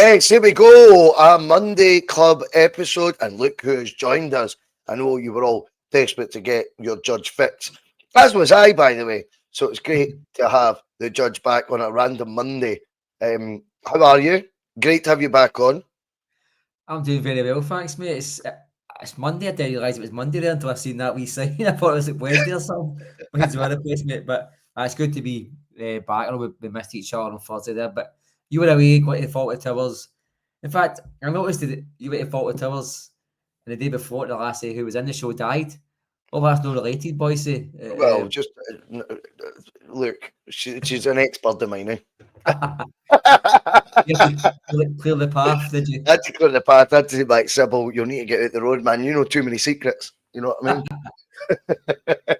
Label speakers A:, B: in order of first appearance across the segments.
A: Yes, here we go. A Monday Club episode, and look who has joined us. I know you were all desperate to get your judge fixed, as was I, by the way. So it's great to have the judge back on a random Monday. How are you? Great to have you back on.
B: I'm doing very well, thanks, mate. It's Monday. I didn't realise it was Monday there until I seen that wee sign. I thought it was Wednesday or something. Wednesday other place, mate. But it's good to be back. I know we missed each other on Thursday there, but you were away, got to Fawlty Towers. In fact, I noticed that you went to Fawlty Towers, and the day before, the lassie who was in the show died. Oh, that's not related, Bhoycie.
A: Well, just look, she's an ex-bird of mine.
B: You had to clear the path, did you?
A: I had to clear the path. I had to say, like, Sybil, you'll need to get out the road, man. You know too many secrets. You know what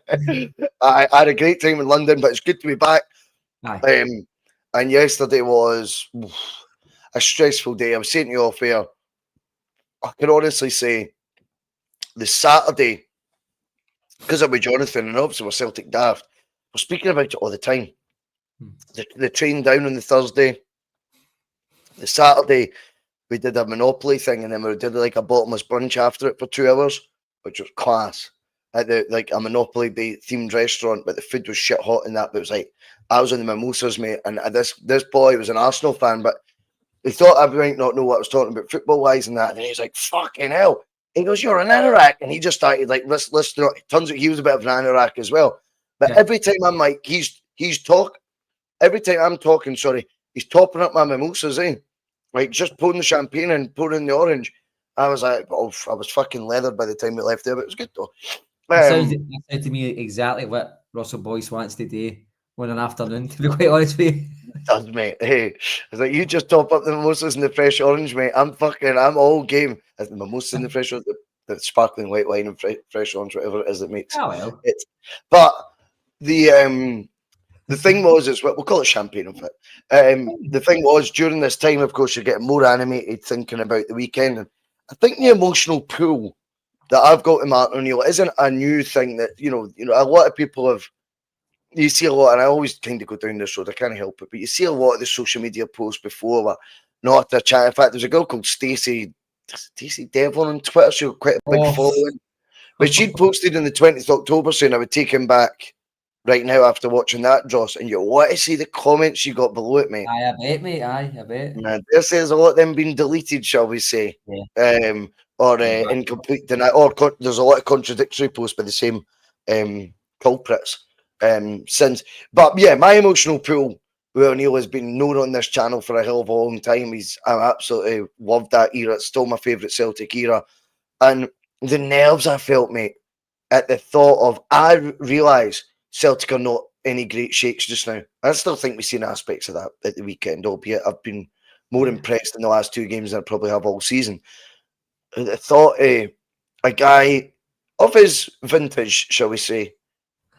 A: I mean? I had a great time in London, but it's good to be back. And yesterday was a stressful day. I was saying to you off air, I can honestly say the Saturday, because I'm with Jonathan and obviously we're Celtic daft, we're speaking about it all the time. The train down on the Thursday, the Saturday, we did a Monopoly thing, and then we did like a bottomless brunch after it for 2 hours, which was class. At a Monopoly Day themed restaurant, but the food was shit hot and that. But it was like I was on the mimosas, mate, and this boy was an Arsenal fan, but he thought I might not know what I was talking about football wise and that. And he's like, "Fucking hell!" He goes, "You're an anorak," and he just started like listening. Turns out he was a bit of an anorak as well. But every time I'm like, every time I'm talking, sorry, he's topping up my mimosas, like just pouring the champagne and pouring the orange. I was like, oh, I was fucking leathered by the time we left there, but it was good though.
B: It sounds to me exactly what Russell Boyce wants to do on an afternoon, to be quite honest with you.
A: It does, mate. Hey, it's like you just top up the mimosas and the fresh orange, mate. I'm all game. As the mimosas and the fresh orange, the sparkling white wine and fresh orange, whatever it is that makes it. But the thing was, is we'll call it champagne, in fact. The thing was, during this time, of course, you're getting more animated thinking about the weekend. And I think the emotional pull that I've got to Martin O'Neill isn't a new thing that, you know, a lot of people have, you see a lot, and I always kind of go down this road, I can't help it, but you see a lot of the social media posts before where not a chat. In fact, there's a girl called Stacey Devlin on Twitter, she got quite a big following, but she'd posted on the 20th of October saying I would take him back right now after watching that, Dross, and you want to see the comments she got below it, mate.
B: I bet, mate, I bet.
A: Man, there says a lot of them being deleted, shall we say. Or incomplete denial, or there's a lot of contradictory posts by the same culprits since. But yeah, my emotional pull with O'Neill has been known on this channel for a hell of a long time. I absolutely loved that era. It's still my favourite Celtic era. And the nerves I felt, mate, at the thought of, I realise Celtic are not any great shakes just now. I still think we've seen aspects of that at the weekend, albeit I've been more impressed in the last two games than I probably have all season. I thought a guy of his vintage, shall we say,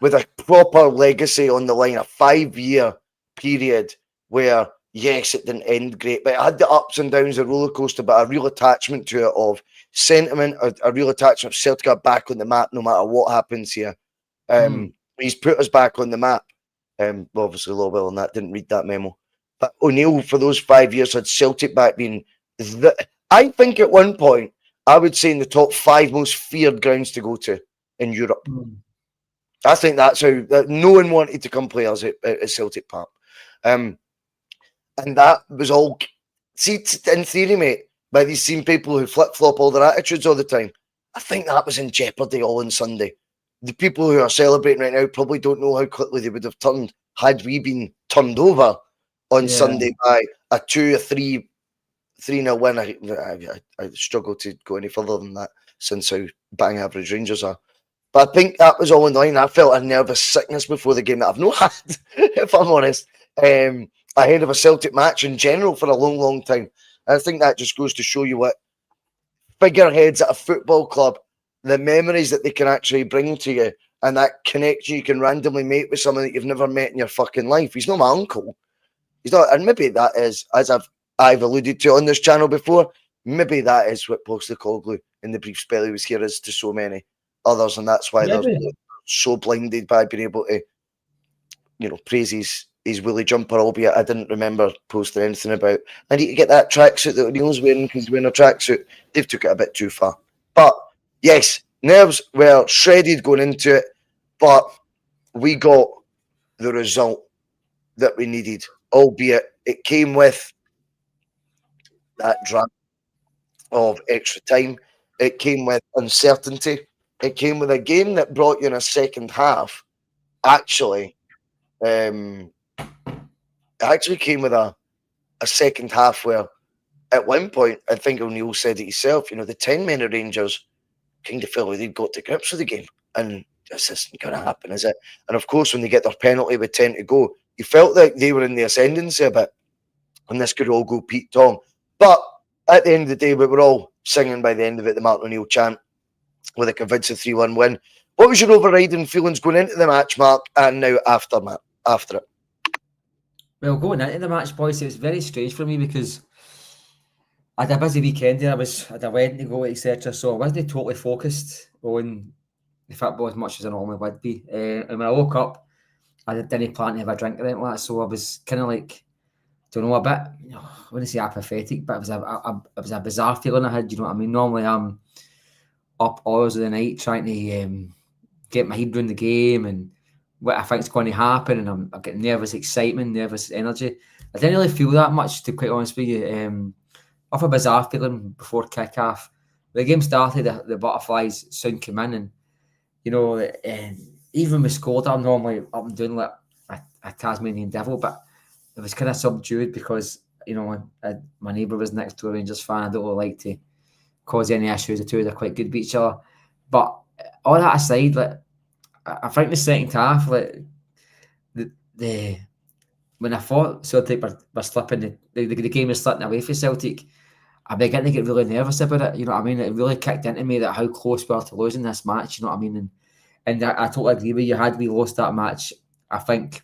A: with a proper legacy on the line, a 5-year period where, yes, it didn't end great, but it had the ups and downs, a roller coaster, but a real attachment to it of sentiment, a real attachment of Celtic are back on the map no matter what happens here. He's put us back on the map. Obviously, Lowell and that didn't read that memo. But O'Neill, for those 5 years, had Celtic back being... I think at one point, I would say in the top 5 most feared grounds to go to in Europe. I think that's how no one wanted to come play us at Celtic Park. And that was all, see, in theory, mate, by these same people who flip-flop all their attitudes all the time, I think that was in jeopardy all on Sunday. The people who are celebrating right now probably don't know how quickly they would have turned had we been turned over on Sunday by a 2 or 3-0 win. I struggle to go any further than that since how bang average Rangers are. But I think that was all in line. I felt a nervous sickness before the game that I've not had, if I'm honest, ahead of a Celtic match in general for a long, long time. And I think that just goes to show you what figureheads at a football club, the memories that they can actually bring to you, and that connection you can randomly make with someone that you've never met in your fucking life. He's not my uncle. He's not, and maybe that is, as I've alluded to on this channel before, maybe that is what Postecoglou in the brief spell he was here is to so many others, and that's why they're so blinded by being able to, praise his his woolly jumper, albeit I didn't remember posting anything about, I need to get that tracksuit that O'Neill's wearing because he's wearing a tracksuit. They've took it a bit too far. But yes, nerves were shredded going into it, but we got the result that we needed, albeit it came with that drag of extra time. It came with uncertainty. It came with a game that brought you in a second half. Actually came with a second half where at one point, I think O'Neill said it himself, the 10 men of Rangers kind of felt like they'd got to grips with the game. And this isn't going to happen, is it? And of course, when they get their penalty with 10 to go, you felt like they were in the ascendancy a bit. And this could all go Pete Tong. But at the end of the day, we were all singing by the end of it, the Marc O'Neill chant with a convincing 3-1 win. What was your overriding feelings going into the match, Mark, and now after it?
B: Well, going into the match, boys, it was very strange for me because I had a busy weekend there. I had a wedding to go to, etc. So I wasn't totally focused on the football as much as I normally would be. And when I woke up, I didn't plan to have a drink or anything like that. So I was kind of like, a bit, I wouldn't say apathetic, but it was a bizarre feeling I had. You know what I mean? Normally I'm up hours of the night trying to get my head around the game and what I think is going to happen, and I'm getting nervous excitement, nervous energy. I didn't really feel that much, to be quite honest with you. Off a bizarre feeling before kick-off. The game started, the butterflies soon came in, and even with scored, I'm normally up and down like a Tasmanian devil, but it was kind of subdued because my neighbour was next to a Rangers fan. I don't really like to cause any issues. The two are quite good with each other, but all that aside, like I think the second half, like the when I thought Celtic were slipping, the game was slipping away for Celtic, I began to get really nervous about it. You know what I mean? It really kicked into me that how close we are to losing this match. You know what I mean? And I totally agree with you. Had we lost that match, I think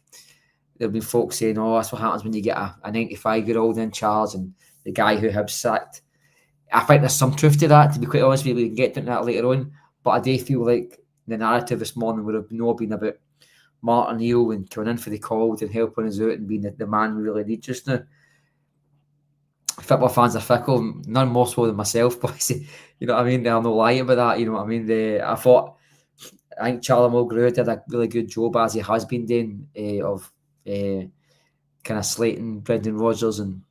B: there'll be folks saying, "Oh, that's what happens when you get a 95-year-old in charge and the guy who Hibs sacked." I think there's some truth to that. To be quite honest with you, we can get into that later on. But I do feel like the narrative this morning would have not been about Marc O'Neill and coming in for the calls and helping us out and being the man we really need just now. Football fans are fickle, none more so than myself, boys. You know what I mean? I'm not lying about that. You know what I mean? I think Charlie Mulgrew did a really good job, as he has been doing, of kind of slating Brendan Rodgers, and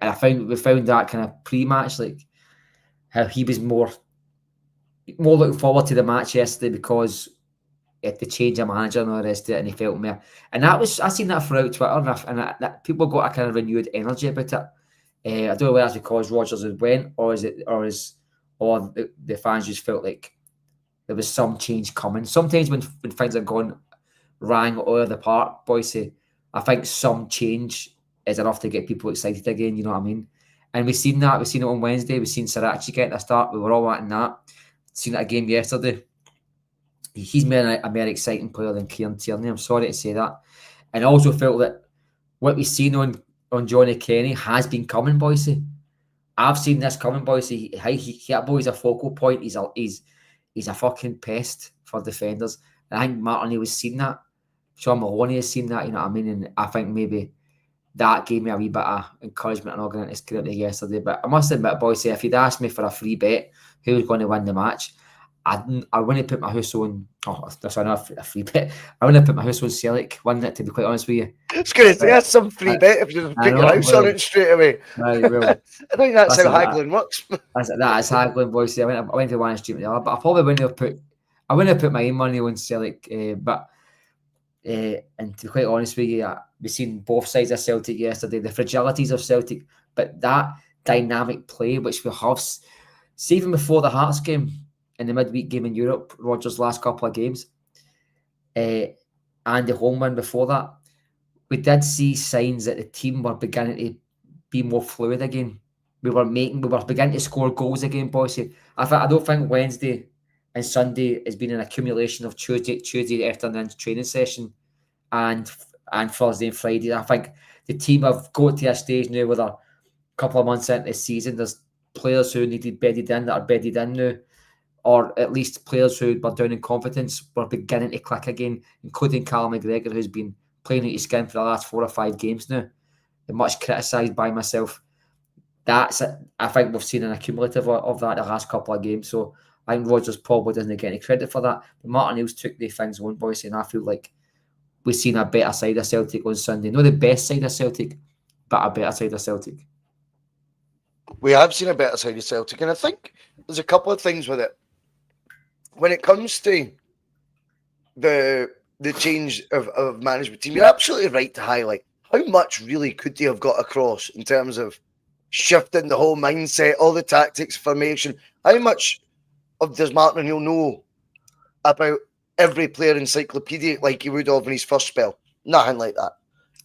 B: I found we found that kind of pre-match, like how he was more looking forward to the match yesterday because it to change a manager and all the rest of it, and he felt more. And I seen that throughout Twitter, and that people got a kind of renewed energy about it. I don't know whether that's because Rodgers had went, or the fans just felt like there was some change coming. Sometimes when things are gone wrong out of the park, Bhoycie, I think some change is enough to get people excited again. You know what I mean? And we've seen that. We've seen it on Wednesday. We've seen Sirachi get a start. We were all wanting that. Seen it again yesterday. He's a more exciting player than Kieran Tierney. I'm sorry to say that. And I also felt that what we've seen on Johnny Kenny has been coming, Bhoycie. I've seen this coming, Bhoycie. That boy's a focal point. He's a fucking pest for defenders. And I think Marc O'Neill has seen that. Sean Maloney has seen that, you know what I mean? And I think maybe that gave me a wee bit of encouragement and going into his career yesterday. But I must admit, Bhoycie, if you'd asked me for a free bet who was going to win the match, I wouldn't put my house on. Oh, sorry, not a free bet. I wouldn't put my house on Celtic winning it, to be quite honest with you.
A: I was going to say, that's some free bet if you just put your house on it straight away.
B: Right, well,
A: I think that's how haggling works.
B: That is haggling, Bhoycie. I went to one stream the other, but I probably wouldn't have put my own money on Celtic. And to be quite honest with you, we've seen both sides of Celtic yesterday, the fragilities of Celtic, but that dynamic play which we have, see even before the Hearts game, in the midweek game in Europe, Rodgers' last couple of games, and the home win before that, we did see signs that the team were beginning to be more fluid again. We were beginning to score goals again, Bhoycie. I don't think Wednesday and Sunday has been an accumulation of Tuesday afternoon training session and Thursday and Friday. I think the team have got to a stage now where they're a couple of months into the season. There's players who needed bedded in that are bedded in now, or at least players who were down in confidence were beginning to click again, including Callum McGregor, who's been playing at his skin for the last 4 or 5 games now, and much criticised by myself. That's it. I think we've seen an accumulative of that the last couple of games. So I think Rodgers probably doesn't get any credit for that. But Martin Hales took the things on, Bhoycie, and I feel like we've seen a better side of Celtic on Sunday. Not the best side of Celtic, but a better side of Celtic.
A: We have seen a better side of Celtic, and I think there's a couple of things with it. When it comes to the change of management team, you're absolutely right to highlight how much really could they have got across in terms of shifting the whole mindset, all the tactics, formation. How much does Martin O'Neill know about every player encyclopedia like he would have in his first spell? Nothing like that,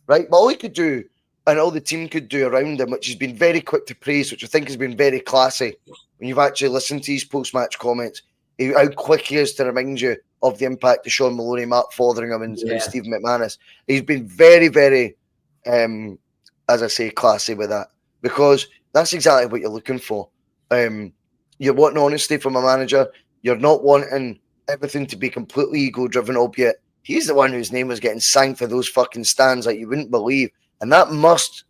A: right? But all he could do, and all the team could do around him, which has been very quick to praise, which I think has been very classy, when you've actually listened to his post-match comments, how quick he is to remind you of the impact of Sean Maloney, Mark Fotheringham, and Stephen McManus. He's been very, very, as I say, classy with that, because that's exactly what you're looking for. You're wanting honesty from a manager. You're not wanting everything to be completely ego-driven, albeit he's the one whose name was getting sang for those fucking stands like you wouldn't believe. And that must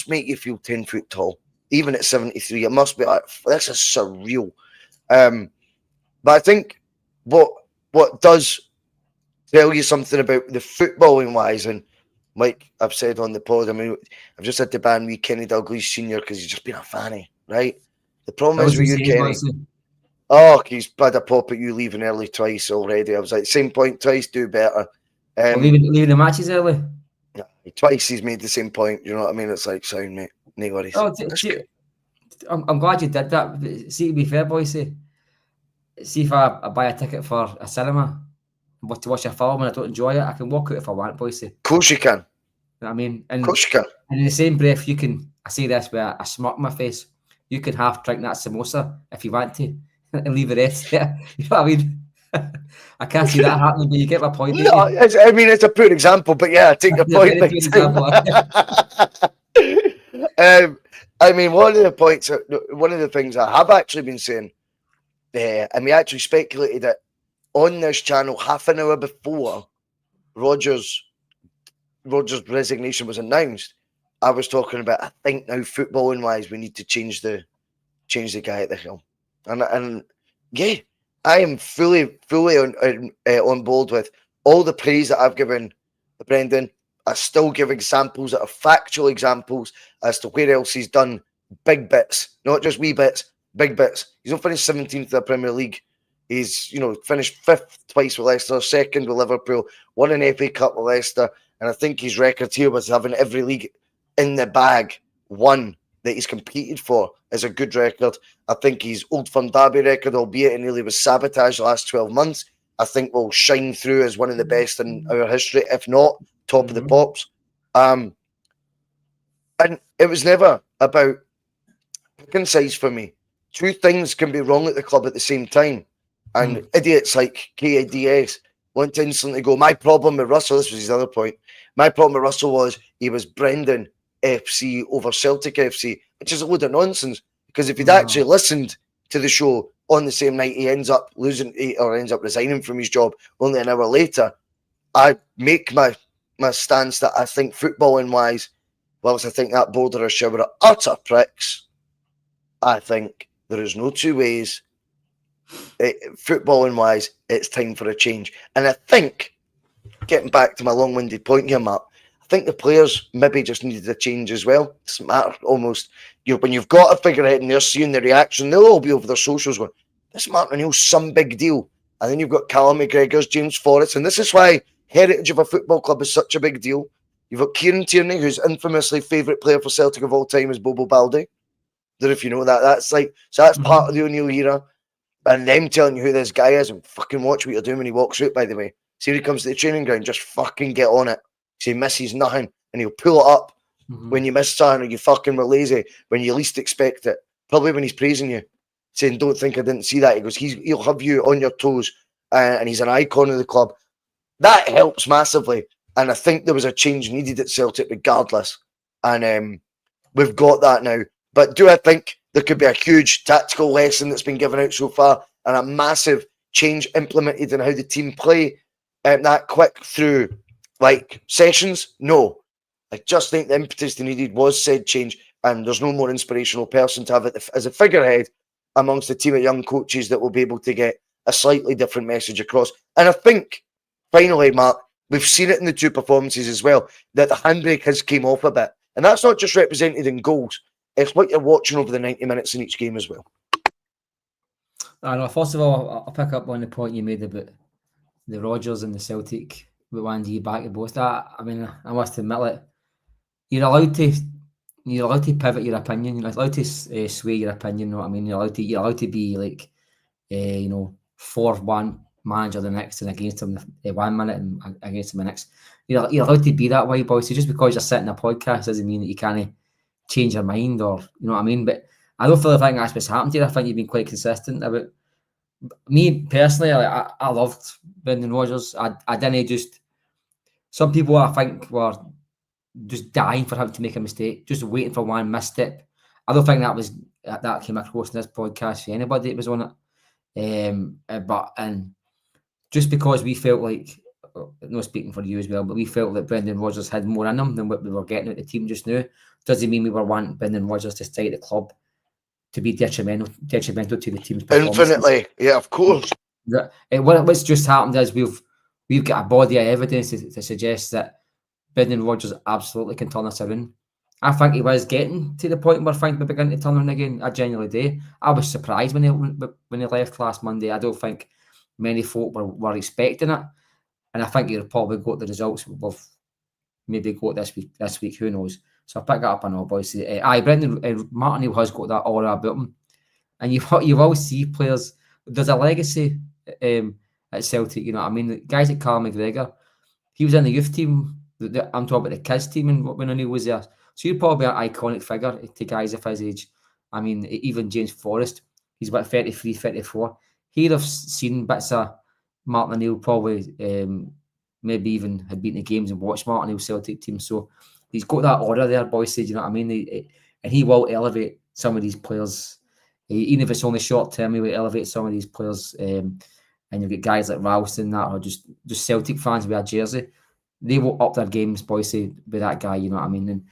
A: make you feel 10 foot tall, even at 73. It must be like, this is surreal. But I think what does tell you something about the footballing wise, and like I've said on the pod, I mean, I've just had to ban me Kenny Dalglish Sr. because he's just been a fanny, right? The problem is with you, Kenny. Oh, he's had a pop at you leaving early twice already. I was like, same point twice, do better.
B: Leaving the matches early?
A: Yeah, twice he's made the same point. You know what I mean? It's like, sound, mate. No worries.
B: Oh, I'm glad you did that. See, to be fair, Bhoycie, see if I buy a ticket for a cinema to watch a film and I don't enjoy it, I can walk out if I want, Bhoycie.
A: Of course you can.
B: You know what I mean? And,
A: of course you can.
B: And in the same breath, you can, I say this with a smirk on my face, you can half drink that samosa if you want to and leave the rest there. You know what I mean? I can't see that happening, but you get my point.
A: No, I mean, it's a poor example, but yeah, I take your point. I mean, one of the things I have actually been saying, and we actually speculated it on this channel half an hour before Rodgers' resignation was announced. I was talking about, I think now footballing wise, we need to change the guy at the helm, and yeah, I am fully on board with all the praise that I've given Brendan. I still give examples that are factual examples as to where else he's done big bits, not just wee bits, big bits. He's not finished 17th in the Premier League. He's, finished 5th twice with Leicester, 2nd with Liverpool, won an FA Cup with Leicester, and I think his record here was having every league in the bag won that he's competed for is a good record. I think his Old Firm Derby record, albeit it nearly was sabotaged the last 12 months, I think will shine through as one of the best in our history, if not top of the pops. And it was never about picking sides for me. Two things can be wrong at the club at the same time. And idiots like KADS want to instantly go, my problem with Russell, this was his other point, my problem with Russell was he was Brendan FC over Celtic FC, which is a load of nonsense. Because if he'd actually listened to the show on the same night, he ends up resigning from his job only an hour later. I make my stance that I think footballing wise, whilst I think that board are a shower of utter pricks, I think there is no two ways. Footballing wise, it's time for a change. And I think, getting back to my long-winded point here, Mark, I think the players maybe just needed a change as well. It doesn't matter almost. When you've got a figurehead and they're seeing the reaction, they'll all be over their socials going, this Martin O'Neill's some big deal. And then you've got Callum McGregor's, James Forrest, and this is why heritage of a football club is such a big deal. You've got Kieran Tierney, who's infamously favourite player for Celtic of all time is Bobo Baldi. Don't know if you know that. That's part of the O'Neill era. And them telling you who this guy is, and fucking watch what you're doing when he walks out, by the way. See, when he comes to the training ground, just fucking get on it. So he misses nothing, and he'll pull it up when you miss something or you fucking were lazy, when you least expect it. Probably when he's praising you, saying, don't think I didn't see that. He goes, he'll have you on your toes, and he's an icon of the club. That helps massively. And I think there was a change needed at Celtic regardless. And we've got that now. But do I think there could be a huge tactical lesson that's been given out so far and a massive change implemented in how the team play that quick through Like Sessions, no. I just think the impetus they needed was said change, and there's no more inspirational person to have it as a figurehead amongst a team of young coaches that will be able to get a slightly different message across. And I think, finally, Mark, we've seen it in the two performances as well, that the handbrake has came off a bit. And that's not just represented in goals. It's what you're watching over the 90 minutes in each game as well.
B: I know. First of all, I'll pick up on the point you made about the Rodgers and the Celtic with 1 year back at both. That, I mean, I must admit it. You're allowed to pivot your opinion. You're allowed to sway your opinion. You know what I mean? You're allowed to be like, for one manager the next and against him 1 minute and against him the next. You're allowed to be that way, boys. So just because you're sitting in a podcast doesn't mean that you can't change your mind, or you know what I mean. But I don't feel like that's what's happened to you. I think you've been quite consistent about. Me personally, I loved Brendan Rodgers. I didn't just. Some people I think were just dying for him to make a mistake, just waiting for one misstep. I don't think that came across in this podcast for anybody that was on it. But just because we felt like, not speaking for you as well, but we felt that Brendan Rodgers had more in him than what we were getting at the team just now, doesn't mean we were wanting Brendan Rodgers to stay at the club to be detrimental to the team's performance.
A: Infinitely, yeah, of course.
B: What's just happened is we've got a body of evidence to suggest that Brendan Rodgers absolutely can turn us around. I think he was getting to the point where things were beginning to turn around again. I genuinely do. I was surprised when he left last Monday. I don't think many folk were expecting it, and I think he'll probably got the results. We'll maybe got this week. Who knows? So I'll pick it up on all, boys. Brendan Martin has got that aura about him, and you always see players. There's a legacy at Celtic. You know what I mean? The guys like Carl McGregor, he was in the youth team. I'm talking about the kids team when he was there. So you're probably an iconic figure to guys of his age. I mean, even James Forrest, he's about 33, 34. He'd have seen bits of Martin O'Neill, probably maybe even had been to games and watched Martin O'Neill's Celtic team. So he's got that aura there, boys. You know what I mean? And he will elevate some of these players. Even if it's only short term, he will elevate some of these players. And you've got guys like Ralston that are just Celtic fans with a jersey. They will up their games, boys, with that guy. You know what I mean? And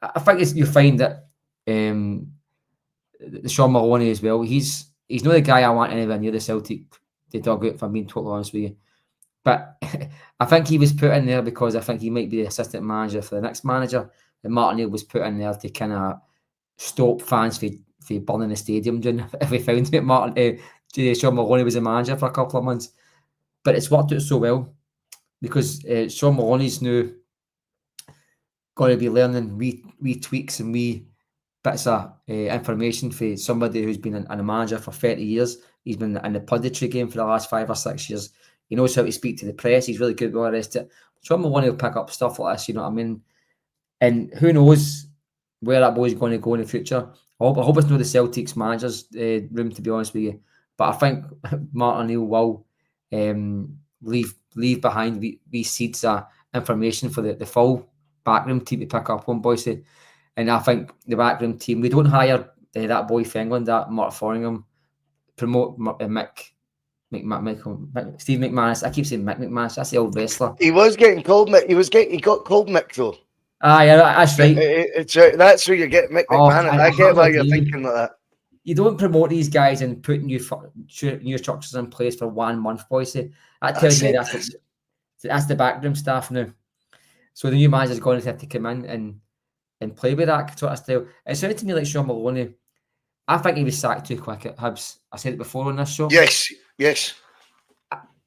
B: I think you find that the Sean Maloney as well. He's not the guy I want anywhere near the Celtic to dug out, if I'm being totally honest with you. But I think he was put in there because I think he might be the assistant manager for the next manager. And Martin O'Neill was put in there to kind of stop fans from burning the stadium. If we found that Sean Maloney was a manager for a couple of months, but it's worked out so well because Sean Maloney's now got to be learning wee tweaks and wee bits of information for somebody who's been a manager for 30 years. He's been in the punditry game for the last 5 or 6 years. He knows how to speak to the press. He's really good with all the rest of it. Sean Maloney will pick up stuff like this, you know what I mean? And who knows where that boy's going to go in the future. I hope it's not the Celtics manager's room, to be honest with you. But I think Martin O'Neill will leave behind these seeds of information for the full backroom team to pick up on, Bhoycie. And I think the backroom team, we don't hire that boy from England, that Mark Foringham, promote Steve McManus. I keep saying Mick McManus. That's the old wrestler.
A: He was getting called Mick. He got called Mick though.
B: Yeah, that's right.
A: That's where you get Mick McManus. I get why you're thinking like that.
B: You don't promote these guys and put new structures in place for 1 month, Bhoycie. That tells me that's the backroom staff now. So the new manager's going to have to come in and play with that sort of style. It sounded to me like Sean Maloney. I think he was sacked too quick at Hibs. I said it before on this show.
A: Yes.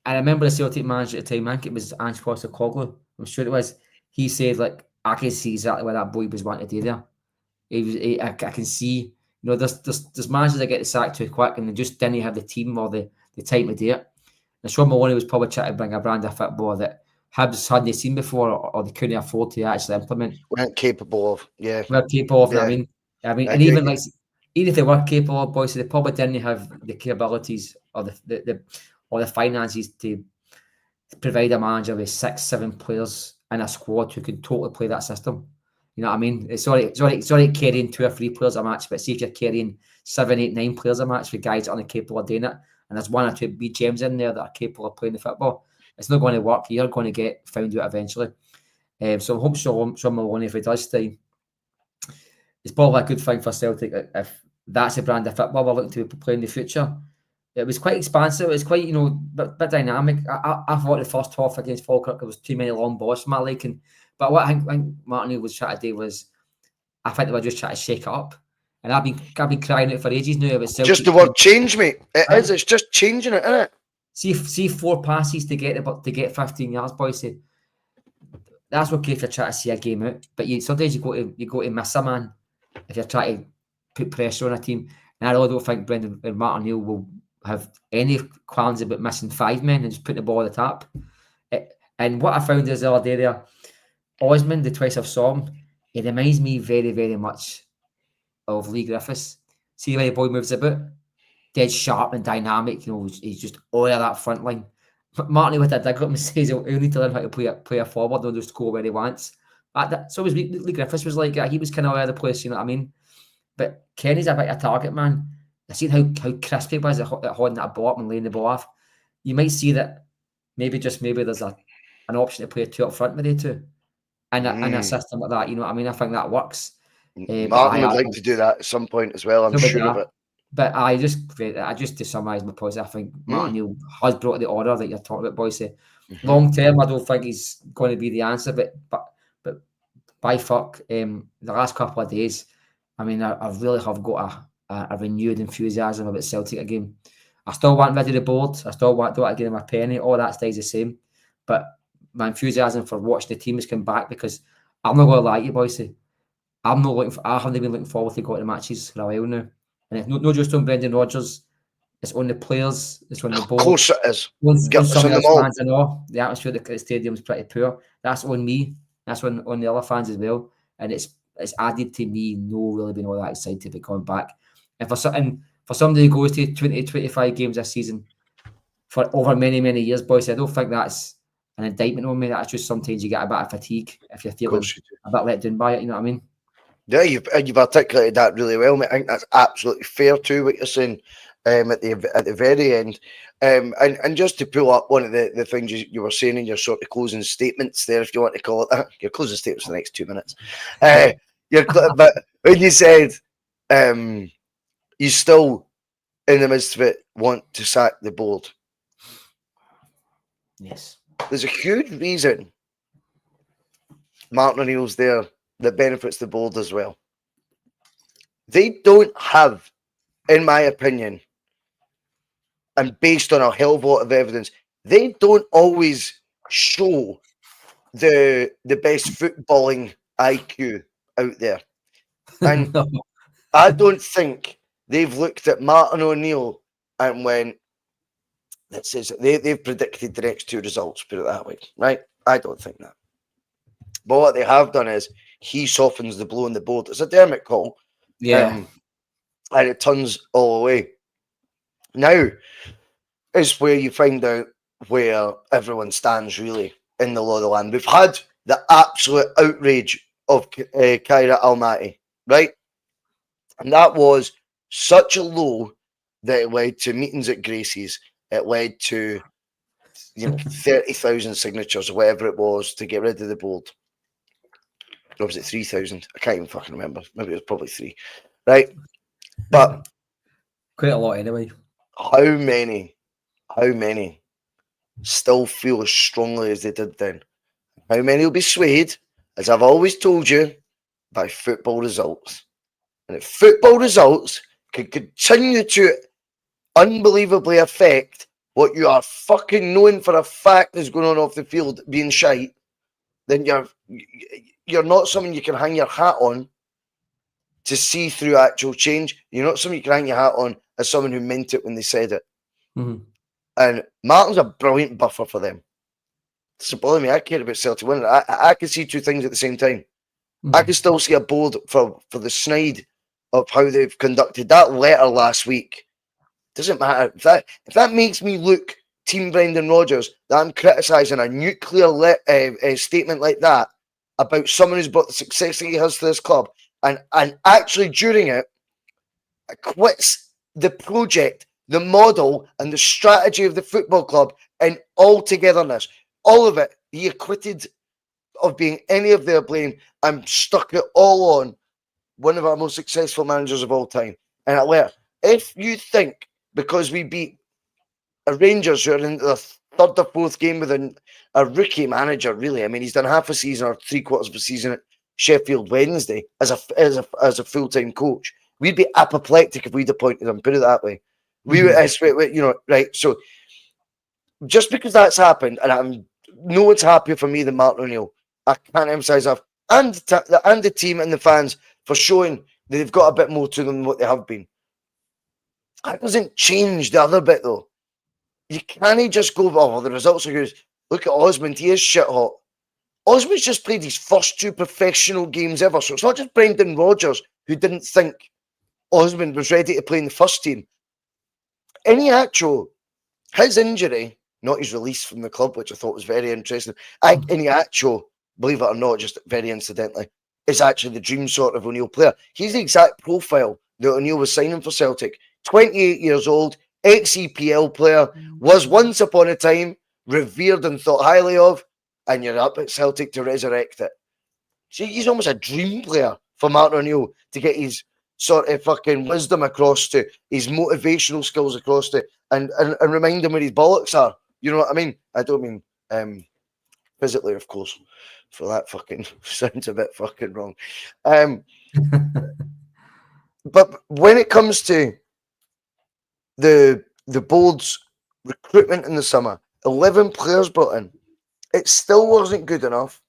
B: I remember the Celtic manager at the time, I think it was Ange Postecoglou. I'm sure it was. He said, like, I can see exactly what that boy was wanting to do there. I can see, you know, there's managers that get sacked too quick and they just didn't have the team or the time to do it. And Sean Maloney was probably trying to bring a brand of football that Hibs hadn't seen before or they couldn't afford to actually implement.
A: Weren't capable of, yeah.
B: We're capable of, yeah. I mean, and even if they were capable of, boys, they probably didn't have the capabilities or the finances to provide a manager with 6-7 players in a squad who could totally play that system. You know what I mean? It's all right carrying 2 or 3 players a match, but see if you're carrying 7, 8, 9 players a match with guys that aren't capable of doing it, and there's 1 or 2 big gems in there that are capable of playing the football. it's not going to work. You're going to get found out eventually. So I hope Sean Maloney, if he does stay, it's probably a good thing for Celtic if that's the brand of football we're looking to play in the future. It was quite expansive. It was quite, bit dynamic. I thought the first half against Falkirk, there was too many long balls for my liking. But what I think Martin was trying to do was, I think they were just trying to shake it up. And I've been crying out for ages now about Celtic.
A: Just the word change, mate. It is. It's just changing it, isn't it?
B: See 4 passes to get 15 yards, Bhoycie. That's okay if you're trying to see a game out. But sometimes you go to miss a man if you're trying to put pressure on a team. And I really don't think Brendan and Martin O'Neill will have any qualms about missing 5 men and just putting the ball at the tap. And what I found is the other day there, Osmond, the twice I've saw him, he reminds me very, very much of Lee Griffiths. See the way the boy moves about? Dead sharp and dynamic. He's just all of that front line. Martin with a dig up and says he'll need to learn how to play a forward, not just go where he wants. So was Lee Griffiths was like that. He was kind of all over the place, you know what I mean? But Kenny's a bit of a target man. I seen how crisp he was at holding that ball up and laying the ball off. You might see that maybe there's an option to play 2 up front with you two. And a system like that, you know what I mean? I think that works.
A: Martin would like to do that at some point as well, I'm sure of it.
B: But just to summarise my point, I think Martin O'Neill has brought the order that you're talking about, Bhoycie. Long term, I don't think he's going to be the answer, but by fuck, the last couple of days, I mean, I really have got a renewed enthusiasm about Celtic again. I still want rid of the board. I still want to give him a penny. All that stays the same. But my enthusiasm for watching the team has come back because I'm not going to lie to you, Bhoycie. I haven't been looking forward to going to matches for a while now. And it's not just on Brendan Rodgers. It's on the players. It's on the board.
A: Of course it is.
B: On some of the fans, I know. The atmosphere at the stadium is pretty poor. That's on me. That's on the other fans as well. And it's added to me no really being all that excited to be coming back. And for somebody who goes to 20 to 25 games this season for over many, many years, boys, I don't think that's an indictment on me. That's just sometimes you get a bit of fatigue if you're feeling a bit let down by it, you know what I mean?
A: Yeah, you've articulated that really well, mate. I think that's absolutely fair too, what you're saying at the very end. And just to pull up one of the things you were saying in your sort of closing statements there, if you want to call it that, your closing statements for the next 2 minutes. But when you said you still, in the midst of it, want to sack the board.
B: Yes.
A: There's a huge reason Martin O'Neill's there that benefits the board as well. They don't have, in my opinion, and based on a hell of a lot of evidence, they don't always show the best footballing IQ out there. And I don't think they've looked at Martin O'Neill and went, that says they've predicted the next 2 results, put it that way, right? I don't think that. But what they have done is he softens the blow on the board. It's a Dermot call.
B: Yeah.
A: And it turns all away. Now is where you find out where everyone stands really in the law of the land. We've had the absolute outrage of Kyra Almaty, right? And that was such a low that it led to meetings at Gracie's. It led to 30,000 signatures or whatever it was to get rid of the board. Or was it 3,000? I can't even fucking remember. Maybe it was probably 3. Right? But
B: quite a lot anyway.
A: How many still feel as strongly as they did then? How many will be swayed, as I've always told you, by football results? And if football results can continue to unbelievably affect what you are fucking knowing for a fact is going on off the field being shite, then you're not someone you can hang your hat on to see through actual change. You're not someone you can hang your hat on as someone who meant it when they said it.
B: Mm-hmm.
A: And Martin's a brilliant buffer for them. So bother me, I care about Celtic winning. I can see 2 things at the same time. Mm-hmm. I can still see a board for the snide of how they've conducted that letter last week. Doesn't matter. If that makes me look Team Brendan Rodgers, that I'm criticising a nuclear statement like that about someone who's brought the success that he has to this club, and actually during it quits the project, the model, and the strategy of the football club in all togetherness, all of it, he acquitted of being any of their blame and stuck it all on one of our most successful managers of all time. And Alert, if you think because we beat a Rangers who are in the third or fourth game with a rookie manager, really, I mean, he's done half a season or 3/4 of a season at Sheffield Wednesday as a full-time coach, we'd be apoplectic if we'd appointed him, put it that way. We would, right, so just because that's happened, and I'm no one's happier for me than Marc O'Neill, I can't emphasize enough, and the team and the fans for showing that they've got a bit more to them than what they have been. That doesn't change the other bit, though. You can't just go, oh, well, the results are good. Look at Osmond, he is shit hot. Osmond's just played his first 2 professional games ever, so it's not just Brendan Rodgers who didn't think Osmond was ready to play in the first team. His injury, not his release from the club, which I thought was very interesting. Believe it or not, just very incidentally, is actually the dream sort of O'Neill player. He's the exact profile that O'Neill was signing for Celtic. 28 years old, ex-EPL player, was once upon a time revered and thought highly of, and you're up at Celtic to resurrect it. See, he's almost a dream player for Marc O'Neill to get his sort of fucking wisdom across to, his motivational skills across to, and remind him where his bollocks are. You know what I mean? I don't mean physically, of course, for that fucking sounds a bit fucking wrong. But when it comes to the board's recruitment in the summer, 11 players brought in, it still wasn't good enough.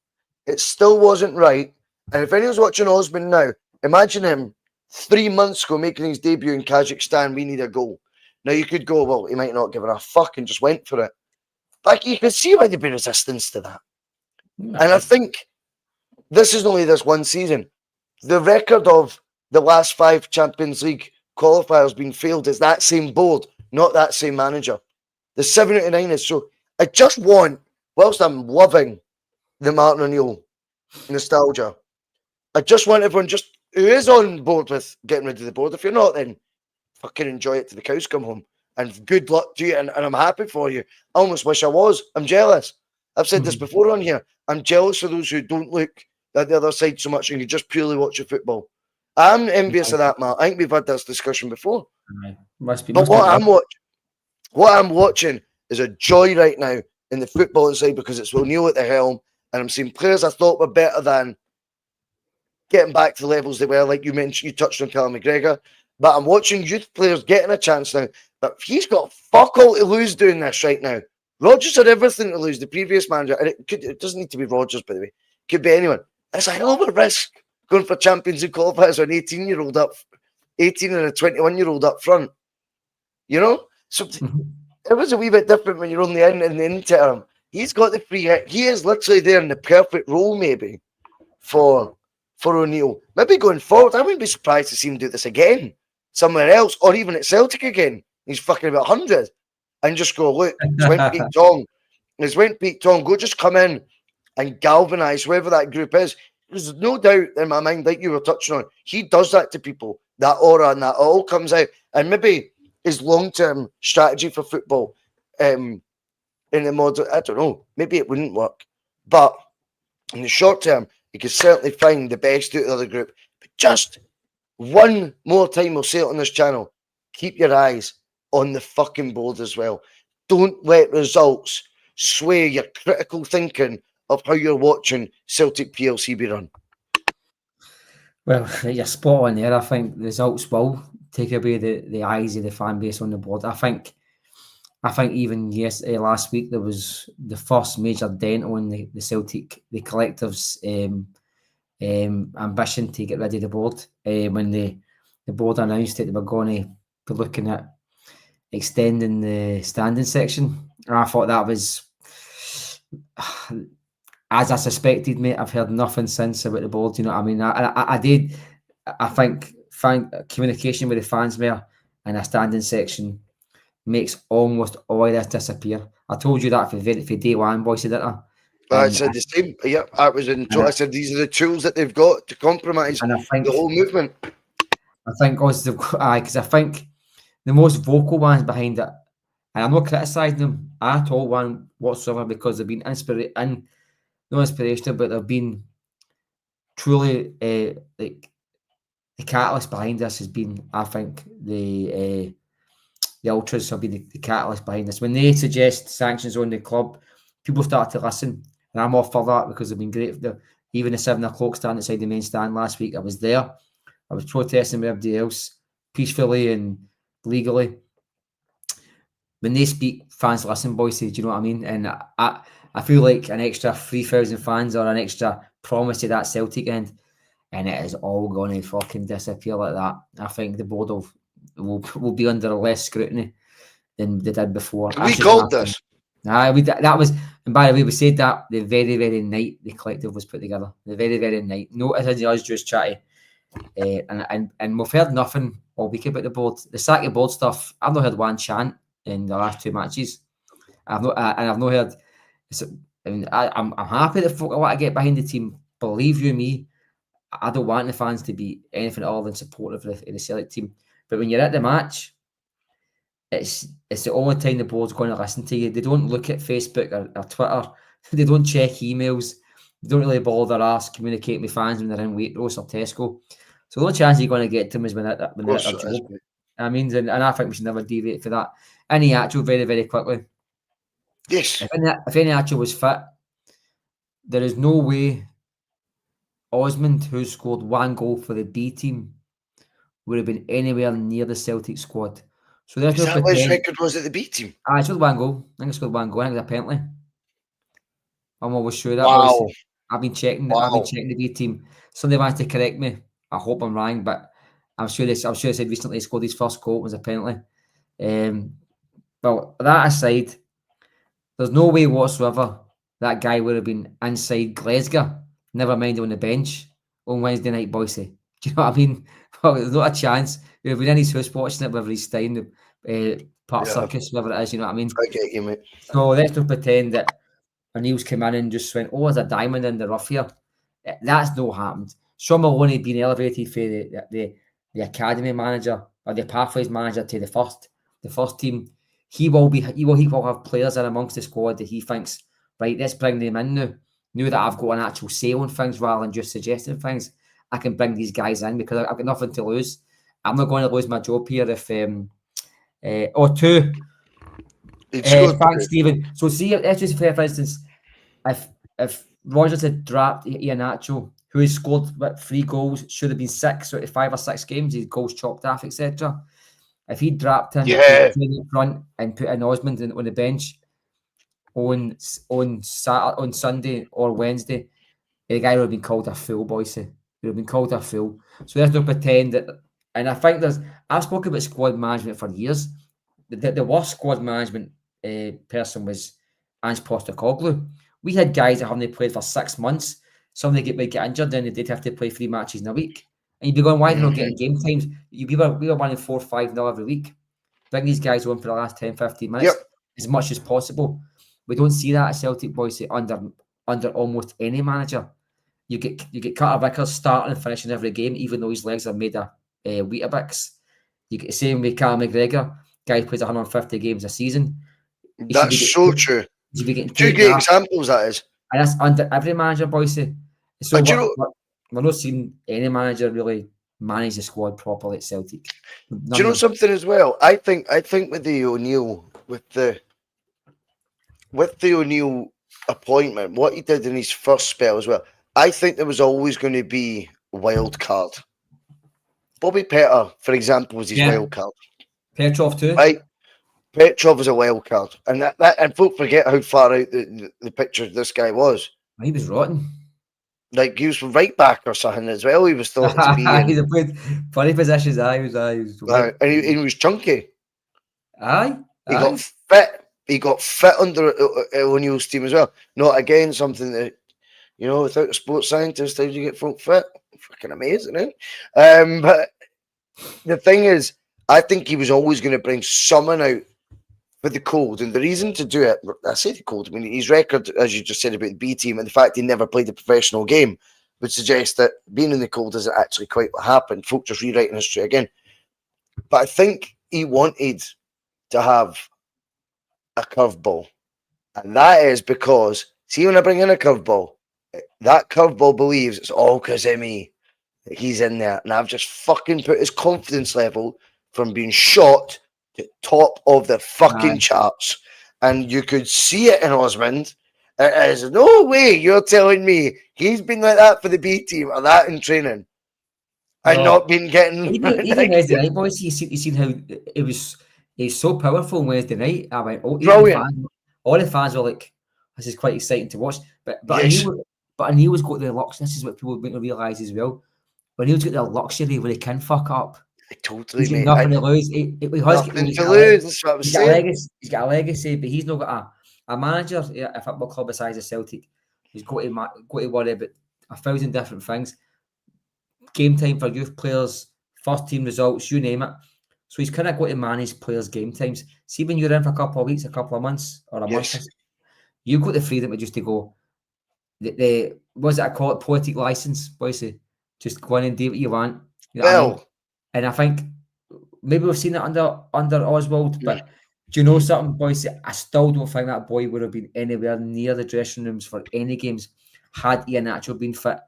A: It still wasn't right. And if anyone's watching Osmond now, imagine him 3 months ago making his debut in Kazakhstan, we need a goal. Now you could go, well, he might not give a fuck and just went for it. But you can see why there'd be resistance to that. No. And I think this is only this one season. The record of the last 5 Champions League qualifiers being failed is that same board, not that same manager. The 7 out of 9 is so. I just want, whilst I'm loving the Marc O'Neill nostalgia, I just want everyone who is on board with getting rid of the board. If you're not, then fucking enjoy it till the cows come home. And good luck to you. And I'm happy for you. I almost wish I was. I'm jealous. I've said this before on here. I'm jealous for those who don't look at the other side so much and you just purely watch your football. I'm envious of that, Marc. I think we've had this discussion before. But what I'm watching is a joy right now in the football side because it's O'Neill at the helm, and I'm seeing players I thought were better than getting back to the levels they were, like you mentioned, you touched on Callum McGregor. But I'm watching youth players getting a chance now. But he's got fuck all to lose doing this right now. Rodgers had everything to lose, the previous manager, and it doesn't need to be Rodgers, by the way. It could be anyone. It's a hell of a risk going for Champions League qualifiers with an 18-year-old up, 18 and a 21-year-old up front. You know? So it was a wee bit different when you're on the in the interim. He's got the free hit. He is literally there in the perfect role, maybe, for O'Neill. Maybe going forward, I wouldn't be surprised to see him do this again, somewhere else, or even at Celtic again. He's fucking about 100. And just go, look, it's went Pete Tong. It's went Pete Tong. Go just come in and galvanise whoever that group is. There's no doubt in my mind, like you were touching on, he does that to people. That aura and that all comes out. And maybe his long-term strategy for football in the modern, I don't know, maybe it wouldn't work. But in the short term, you could certainly find the best out of the other group. But just one more time, we'll say it on this channel, keep your eyes on the fucking board as well. Don't let results sway your critical thinking of how you're watching Celtic PLC be run.
B: Well, you're spot on there. I think results will take away the eyes of the fan base on the board. I think even last week there was the first major dent on the Celtic, the collective's ambition to get rid of the board. When the board announced that they were going to be looking at extending the standing section, and I thought that was, as I suspected, mate. I've heard nothing since about the board. You know what I mean? I think communication with the fans there and a standing section makes almost all of this disappear. I told you that for day one, Bhoycie, didn't I?
A: I said the same. Yeah, I was in. I said these are the tools that they've got to compromise the whole movement.
B: I think also because I think the most vocal ones behind it, and I'm not criticising them. at all one whatsoever, because they've been no inspirational, but they've been truly like the catalyst behind this has been, I think, the ultras have been the catalyst behind this. When they suggest sanctions on the club, people start to listen, and I'm all for that because they've been great. Even the 7 o'clock stand outside the main stand last week, I was there. I was protesting with everybody else peacefully and legally. When they speak, fans listen, Bhoycie, do you know what I mean? And I feel like an extra 3,000 fans or an extra promise to that Celtic end, and it is all going to fucking disappear like that. I think the board will be under less scrutiny than they did before.
A: We called this.
B: That was, and by the way, we said that the very, very night the collective was put together. The very, very night. No, it had us just chatty. And we've heard nothing all week about the board. The sack of board stuff, I've not heard one chant in the last 2 matches. I've not heard. I mean, I'm happy that folk want to get behind the team. Believe you me, I don't want the fans to be anything other than supportive of the Celtic team. But when you're at the match, it's the only time the board's going to listen to you. They don't look at Facebook or Twitter. They don't check emails. They don't really bother their arse communicating with fans when they're in Waitrose or Tesco. So the only chance you're going to get to them is when they're at their job. I mean, and I think we should never deviate for that. Any actual, very, very quickly.
A: Yes.
B: If any actual was fit, there is no way Osmond, who scored 1 goal for the B team, would have been anywhere near the Celtic squad. So there's no
A: what his record was at the B team?
B: I scored 1 goal. I think I scored 1 goal. I think it was a penalty. I'm always sure that.
A: Wow.
B: I've been checking the B team. Somebody wants to correct me. I hope I'm wrong, but I'm sure they said recently he scored his first goal. It was a penalty. Well, that aside, there's no way whatsoever that guy would have been inside Glasgow, never mind on the bench on Wednesday night, Bhoycie. Do you know what I mean? Well, there's not a chance. We've been in his house watching it with his Stein, Park Circus, whatever it is, you know what I mean?
A: I get you, mate.
B: So let's not pretend that O'Neill's came in and just went, there's a diamond in the rough here. That's not happened. Sean Maloney being elevated for the academy manager or the pathways manager to the first team. He will have players in amongst the squad that he thinks, right, let's bring them in now. Now that I've got an actual say on things rather than just suggesting things, I can bring these guys in because I've got nothing to lose. I'm not going to lose my job here if two. Thanks, Stephen. So see, let's just for instance, if Rodgers had dropped Iheanacho, who has scored 3 goals, should have been 6 out of 5 or 6 games, his goals chopped off, etc. If he dropped him in front and put in Osmond on the bench on Sunday or Wednesday, the guy would have been called a fool, Bhoycie. He would have been called a fool. So let's not pretend that. And I think I've spoken about squad management for years. The worst squad management person was Ange Postecoglou. We had guys that haven't played for 6 months. Some would get injured, then they'd have to play 3 matches in a week. And you'd be going, why are they not getting game times? We were winning 4-5-0 every week. Bring these guys on for the last 10-15 minutes as much as possible. We don't see that at Celtic, Bhoycie, under almost any manager. You get Carter Vickers starting and finishing every game, even though his legs are made of Weetabix. You get the same with Callum McGregor. Guy plays 150 games a season.
A: That's so true. 2 great examples, that is.
B: And that's under every manager, Bhoycie. So we're not seeing any manager really manage the squad properly at Celtic.
A: Do you know something as well? I think with the O'Neill, with the O'Neill appointment, what he did in his first spell as well, I think there was always going to be a wild card. Bobby Petter, for example, was his wild card.
B: Petrov too.
A: Right. Petrov was a wild card. And and folk forget how far out the picture this guy was.
B: He was rotten.
A: Like he was right back or something as well. He was thought to be.
B: He played funny positions.
A: And he was chunky.
B: Aye.
A: He got fit. He got fit under O'Neill's team as well. Not again something that, without a sports scientist, how do you get folk fit? Fucking amazing, eh? But the thing is, I think he was always going to bring someone out for the cold, and the reason to do it, I say the cold, I mean, his record, as you just said about the B team, and the fact he never played a professional game would suggest that being in the cold isn't actually quite what happened. Folk just rewriting history again. But I think he wanted to have a curveball. And that is because, see, when I bring in a curveball, that curveball believes it's all because of me that he's in there. And I've just fucking put his confidence level from being shot to top of the fucking charts. And you could see it in Osmond. It is no way you're telling me he's been like that for the B team or that in training and not been getting.
B: Even Wednesday night, boys, you seen how it was so powerful on Wednesday night. I went, oh, all the fans were like, this is quite exciting to watch. But yes. O'Neill's got the luxury. This is what people don't realise as well. O'Neill's got the luxury where he can fuck up.
A: Totally,
B: he's got nothing to lose.
A: Nothing to lose. That's what I was saying.
B: He's got a legacy, but he's not got a manager at a football club besides the Celtic. He's got to worry about 1,000 different things. Game time for youth players, first team results, you name it. So he's kind of got to manage players' game times. See, when you're in for a couple of weeks, a couple of months, or a month, you've got the freedom to just to go. What's it I call it? Poetic license, Bhoycie. Just go in and do what you want. You know what I mean? And I think maybe we've seen it under Oswald, but do you know something, Bhoycie? I still don't think that boy would have been anywhere near the dressing rooms for any games had Ian actually been fit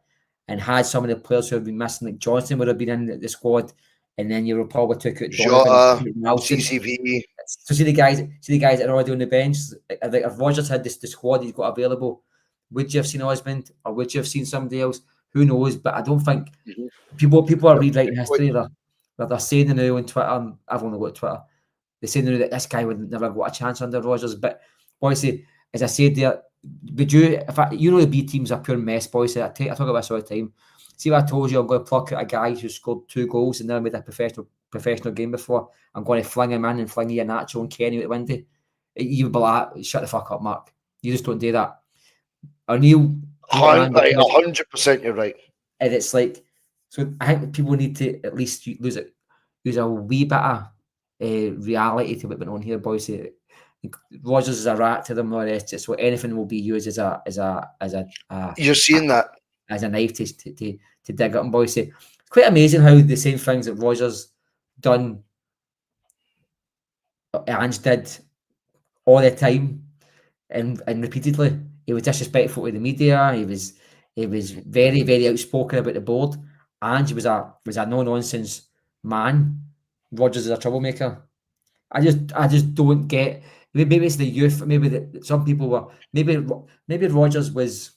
B: and had some of the players who have been missing. Like Johnson would have been in the squad, and then you would probably took out
A: Jota, CCV.
B: So see the guys that are already on the bench. If Rodgers had the squad he's got available, would you have seen Osmond or would you have seen somebody else? Who knows? But I don't think people are rewriting history. They're saying now on Twitter. I've only got Twitter. They're saying now that this guy would never got a chance under Rodgers. But Bhoycie, as I said there, would you? You know the B team's a pure mess, Bhoycie. I talk about this all the time. See what I told you? I'm going to pluck out a guy who scored 2 goals and never made a professional game before. I'm going to fling him in and fling Iheanacho and Kenny out the window. You'd be like, shut the fuck up, Marc. You just don't do that. O'Neill,
A: 100%, you're right.
B: And it's like, so I think people need to at least use a wee bit of reality to what went on here, Bhoycie. Rodgers is a rat to them, or rest, so anything will be used as a
A: you're seeing that
B: as a knife to dig up, Bhoycie. It's quite amazing how the same things that Rodgers done, Ange did all the time and repeatedly. He was disrespectful to the media. He was very, very outspoken about the board. Ange was a no-nonsense man. Rodgers is a troublemaker. I just don't get. Maybe it's the youth. Maybe some people were. Maybe Rodgers was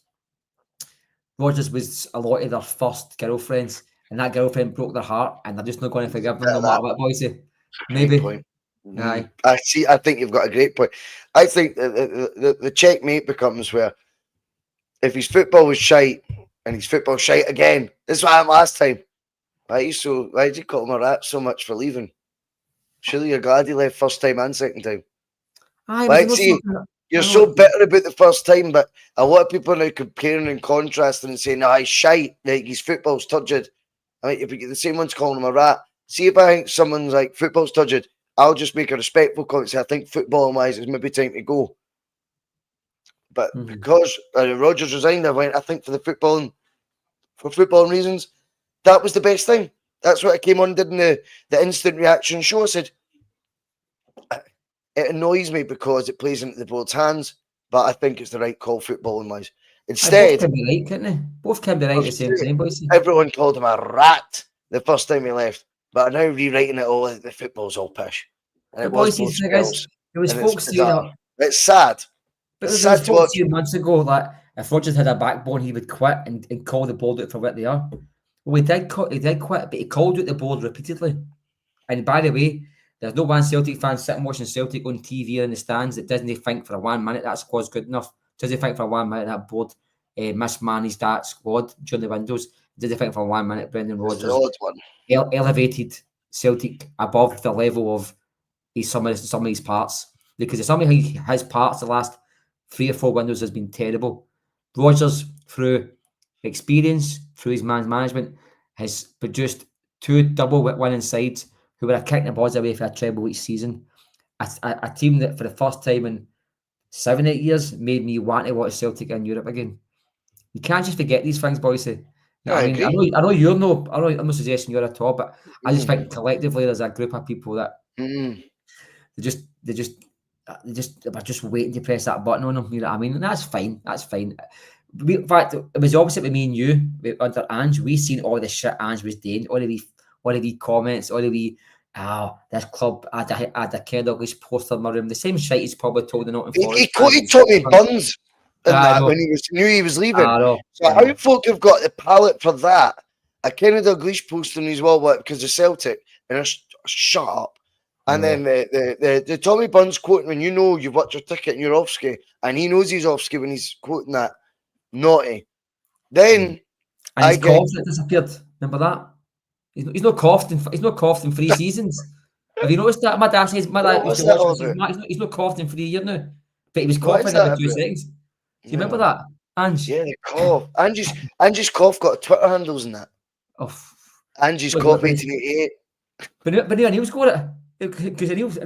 B: a lot of their first girlfriends, and that girlfriend broke their heart, and they're just not going to forgive them no matter what, Bhoycie. Maybe.
A: Aye. I think you've got a great point. I think the checkmate becomes where if his football was shite and his football shite again, this is what happened last time. Why did you call him a rat so much for leaving? Surely you're glad he left first time and second time. You're so bitter about the first time, but a lot of people are now comparing and contrasting and saying, he's shite, like his football's turgid. I mean, if you get the same ones calling him a rat, see if I think someone's like, football's turgid, I'll just make a respectful comment. Say, I think football-wise, it's maybe time to go. But because Rodgers resigned, I think for footballing reasons, that was the best thing. That's what I came on, did in the instant reaction show. I said, it annoys me because it plays into the board's hands, but I think it's the right call footballing-wise. Instead,
B: both can be right, couldn't they? Both can be right at the same time, Bhoycie.
A: Everyone called him a rat the first time he left, but I'm now rewriting it all. The football's all pish. And it was
B: folks saying that.
A: It's sad.
B: But there was folks saying months ago that if Rodgers had a backbone, he would quit and call the board out for what they are. Well, he did quit, but he called out the board repeatedly. And by the way, there's no one Celtic fan sitting watching Celtic on TV or in the stands that doesn't think for 1 minute that squad's good enough. Does he think for 1 minute that board mismanaged that squad during the windows? Does he think for 1 minute Brendan Rodgers elevated Celtic above the level of some of his parts? Because some of his parts the last 3 or 4 windows has been terrible. Rodgers, through experience, through his management, has produced 2 double winning sides who were kicking the balls away for a treble each season. A team that for the first time in 7-8 years made me want to watch Celtic in Europe again. You can't just forget these things, Bhoycie. I know you're I'm not suggesting you're at all, but I just think collectively there's a group of people that they just we're just waiting to press that button on him. You know what I mean? And that's fine. That's fine. In fact, it was opposite with me and you under Ange. We seen all the shit Ange was doing, all the wee comments, all the wee this club had a Ken Douglas poster in my room. The same shit he's probably told the Nottingham Forest.
A: He quoted Tommy Buns in that when he knew he was leaving. So how folk have got the palate for that? A Kenny Dalglish poster on his wall because of Celtic, and shut up. And then the Tommy Buns quoting when you know you've watched your ticket and you're offski, and he knows he's offski when he's quoting that. Naughty. Then
B: and his cough that disappeared. Remember that? He's not coughed in 3 seasons. Have you noticed that? My dad says he's not coughed in 3 years now. But he was coughing every 2 seconds. Do you remember that? Ange?
A: Yeah, the cough. Angie's cough got Twitter handles in that.
B: Oh.
A: Angie's cough 1888.
B: But Neil's got it. Because he was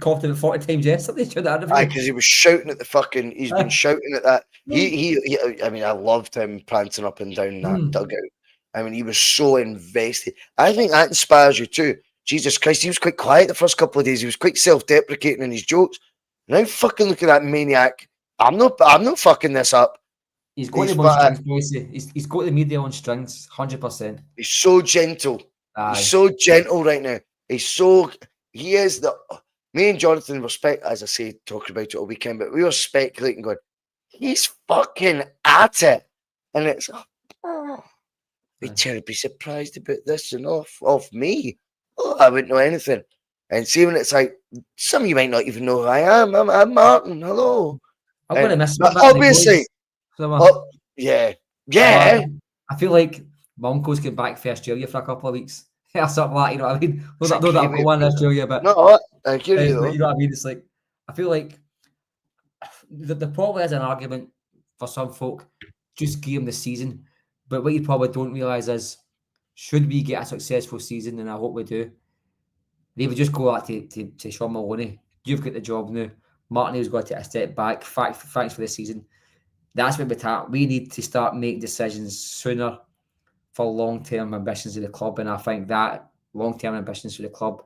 B: coughed about 40 times yesterday.
A: Because he was shouting at the fucking. He's been shouting at that. He. I mean, I loved him prancing up and down that dugout. I mean, he was so invested. I think that inspires you too. Jesus Christ, he was quite quiet the first couple of days. He was quite self-deprecating in his jokes. Now fucking look at that maniac. I'm not fucking this up.
B: He's got him on strings, he's got the media on strings, 100%.
A: He's so gentle. Aye. He's so gentle right now. He is the. Me and Jonathan were as I say, talking about it all weekend, but we were speculating, going, he's fucking at it, and it's. We'd be surprised about this and off me. Oh, I wouldn't know anything. And see when it's like some of you might not even know who I am. I'm Martin. Hello.
B: I'm gonna miss him.
A: Obviously. Yeah.
B: I feel like my uncle's getting back for Australia for a couple of weeks. Or something like that, you know what I mean? Not that I've got one in Australia, but
A: no, I hear you though.
B: You know what I mean? It's like I feel like there probably is an argument for some folk just give him the season, but what you probably don't realise is should we get a successful season, and I hope we do, they would just go out to Sean Maloney. You've got the job now. Martin's got to take a step back. Thanks for the season. That's what we're at. We need to start making decisions sooner for long-term ambitions of the club, and I think that long-term ambitions for the club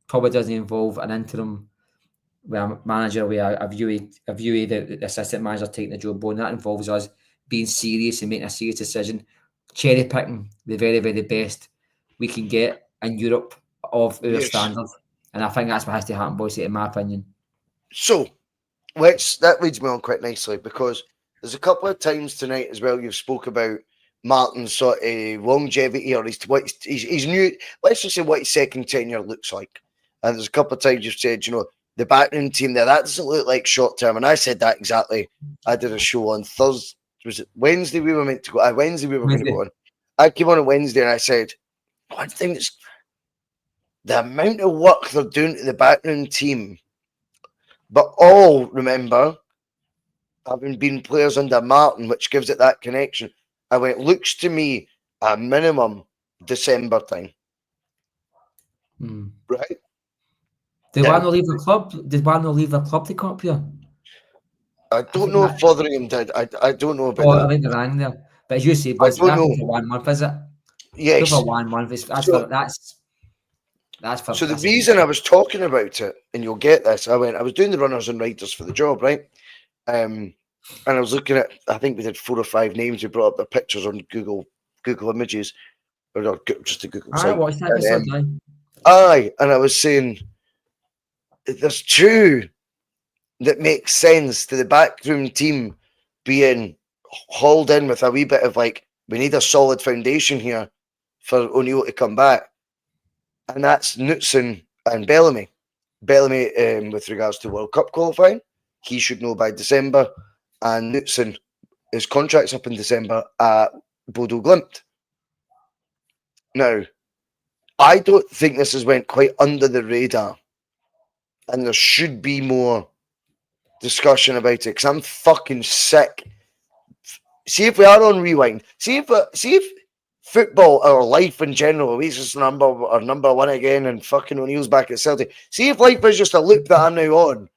B: probably doesn't involve an interim manager with a view the assistant manager taking the job on. That involves us being serious and making a serious decision, cherry picking the very, very best we can get in Europe of our standard, and I think that's what has to happen, Bhoycie, in my opinion.
A: So, that leads me on quite nicely, because there's a couple of times tonight as well you've spoke about Martin's sort of longevity, or he's new. Let's just say what his second tenure looks like. And there's a couple of times you've said, the backroom team there, that doesn't look like short term. And I said that exactly. I did a show on Thursday. Was it Wednesday we were meant to go? Wednesday we were going to go on. I came on Wednesday and I said, one thing is the amount of work they're doing to the backroom team. But all, remember, having been players under Martin, which gives it that connection. I went, looks to me a minimum December time. Right?
B: Did Wano leave the club? Did Wano leave the club to come up here?
A: I don't know if Fotheringham did. I don't know about that.
B: I think they're rang there. But as you say, boys, that's for 1 month, is it?
A: Yes.
B: For 1 month. That's for.
A: So the reason I was talking about it, and you'll get this, I was doing the runners and riders for the job, right? And I was looking at, I think we did 4 or 5 names. We brought up their pictures on Google Images, or just a Google site.
B: Watched that episode,
A: and I was saying, there's 2 that make sense to the backroom team being hauled in with a wee bit of like, we need a solid foundation here for O'Neill to come back. And that's Knutson and Bellamy. Bellamy, with regards to World Cup qualifying, he should know by December. And Knutson, his contract's up in December at Bodo Glimt. Now, I don't think this has went quite under the radar. And there should be more discussion about it, because I'm fucking sick. See if we are on rewind. See if football or life in general, Oasis number 1 again, and fucking O'Neill's back at Celtic. See if life is just a loop that I'm now on.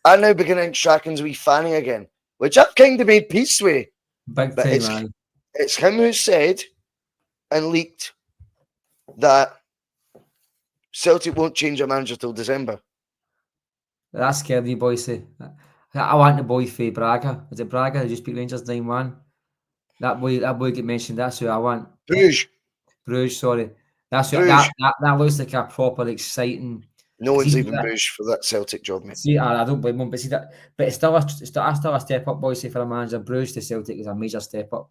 A: I'm now beginning Strachan's wee fanny again, which I've kind of made peace with.
B: Big time, man.
A: It's him who said and leaked that Celtic won't change their manager till December.
B: That scared me, Bhoycie. I want the boy for Braga. Is it Braga? They just beat Rangers 9-1. That boy get mentioned. That's who I want. Bruges, sorry. That's who,
A: Bruges.
B: that looks like a proper exciting.
A: No one's leaving Bruges for that Celtic job, mate.
B: See, I don't blame him, but see that. But it's still a step up, Bhoycie, for a manager. Bruges to Celtic is a major step up.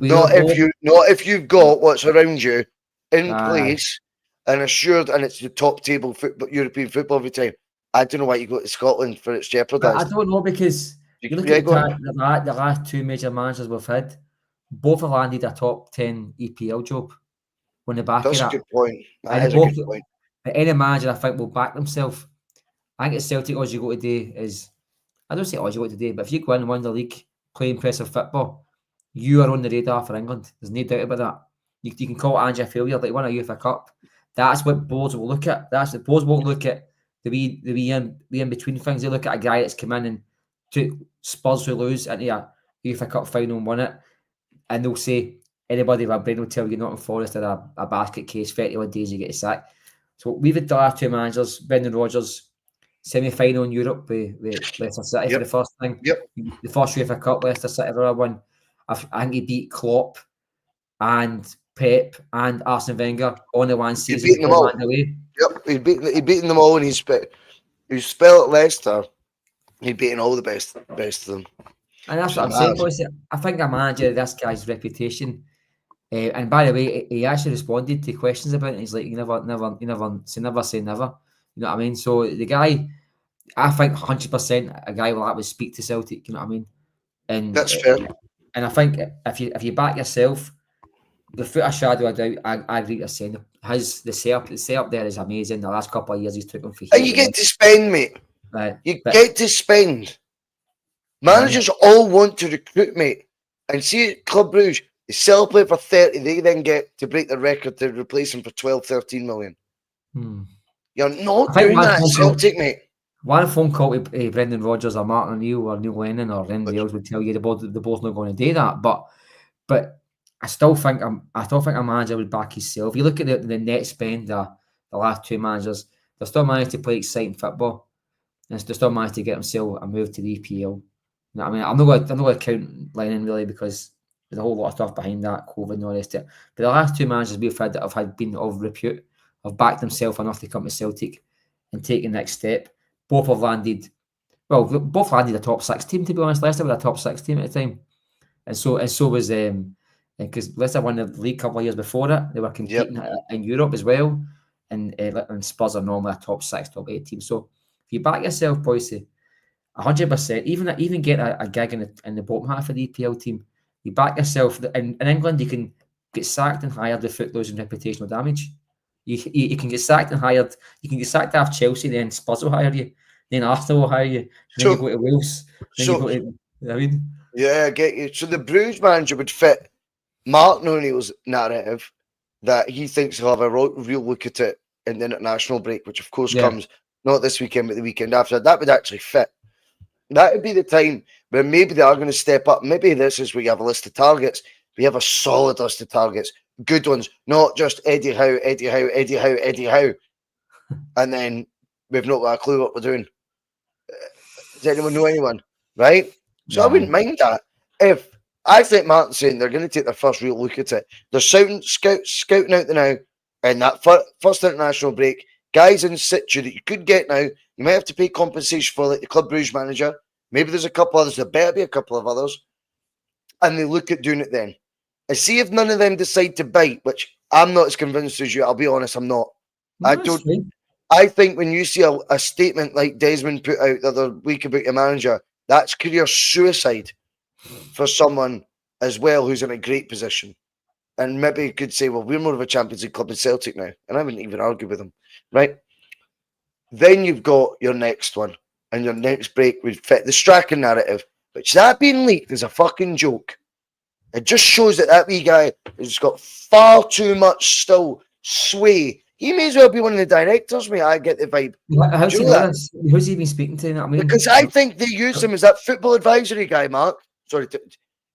A: Not if you've got what's around you in place and assured, and it's the top table European football every time. I don't know why you go to Scotland for it's jeopardised.
B: I don't know, because you look at the last two major managers we've had, both have landed a top 10 EPL job on the back of that.
A: That's a good point. That is a good point.
B: Any manager, I think, will back themselves. I think at Celtic, all you go today is, I don't say all you go today, but if you go in and win the league, play impressive football, you are on the radar for England. There's no doubt about that. You can call it Ange failure, like win a UEFA Cup. That's what boards will look at. That's what boards won't look at. The in between things. They look at a guy that's come in and took Spurs who lose into a UEFA Cup final and won it, and they'll say anybody with a brain will tell you Nottingham Forest are a basket case. 31 days you get sacked. So we've had the last two managers, Brendan Rodgers, semi-final in Europe with Leicester City for the first thing. The first UEFA Cup Leicester City ever won. I think he beat Klopp and Pep and Arsene Wenger on the one season.
A: He's beaten them all. He's beaten them all, and he's spelled at Leicester. He's beaten all the best of them.
B: And that's what I'm saying, boys. I think a manager, this guy's reputation. And by the way, he actually responded to questions about it. He's like, you never say never. You know what I mean? So the guy, I think 100% a guy like that would speak to Celtic. You know what I mean? And
A: that's fair.
B: And I think if you back yourself, without a shadow of doubt, I agree with saying the setup there is amazing. The last couple of years he's took them for.
A: And you get to spend, mate.
B: Right.
A: Get to spend. Managers all want to recruit, mate. And see at Club Brugge, they sell a player for 30, they then get to break the record to replace him for 12, 13 million. You're not doing that at Celtic, mate.
B: One phone call to Brendan Rodgers or Marc O'Neill or Neil Lennon or anybody else would tell you the board's not going to do that. But I still think a manager would back himself. If you look at the net spend, the last two managers, they still managed to play exciting football, and they still managed to get themselves a move to the EPL. You know what I mean? I'm not going to count Lennon really, because there's a whole lot of stuff behind that, COVID and all the rest of it. But the last two managers we've had that have been of repute, have backed themselves enough to come to Celtic and take the next step. Both have landed. Well, both landed a top 6 team, to be honest. Leicester were a top 6 team at the time, and so was because Leicester won the league a couple of years before it. They were competing in Europe as well, and Spurs are normally a top 6, top 8 team. So if you back yourself, Bhoycie, 100%, even get a gig in the bottom half of the EPL team, you back yourself. In England, you can get sacked and hired without losing reputational damage. You can get sacked and hired. You can get sacked off Chelsea, then Spurs will hire you, then Arsenal will hire you, then you go to Wales. Then you go to, you know what I mean?
A: Yeah, I get you. So the Bruges manager would fit Marc O'Neill's narrative that he thinks he'll have a real look at it in the international break, which of course comes not this weekend, but the weekend after. That would actually fit. That would be the time where maybe they are going to step up. Maybe this is where you have a list of targets. We have a solid list of targets. Good ones, not just Eddie Howe, and then we've not got a clue what we're doing. Does anyone know anyone? Right? So I wouldn't mind that. If I think Martin's saying they're going to take their first real look at it, they're scouting out the now, and that first international break, guys in situ that you could get now, you might have to pay compensation for, like the Club Brugge manager. Maybe there's a couple others. There better be a couple of others, and they look at doing it then. And see if none of them decide to bite, which I'm not as convinced as you. I'll be honest, I'm not. I think when you see a statement like Desmond put out the other week about your manager, that's career suicide for someone as well who's in a great position. And maybe you could say, well, we're more of a Champions League club than Celtic now. And I wouldn't even argue with them, right? Then you've got your next one, and your next break would fit the Strachan narrative, which that being leaked is a fucking joke. It just shows that wee guy has got far too much still sway. He may as well be one of the directors, mate. I get the vibe.
B: Who's he been speaking to? I mean,
A: because I think they use him as that football advisory guy, Marc. Sorry.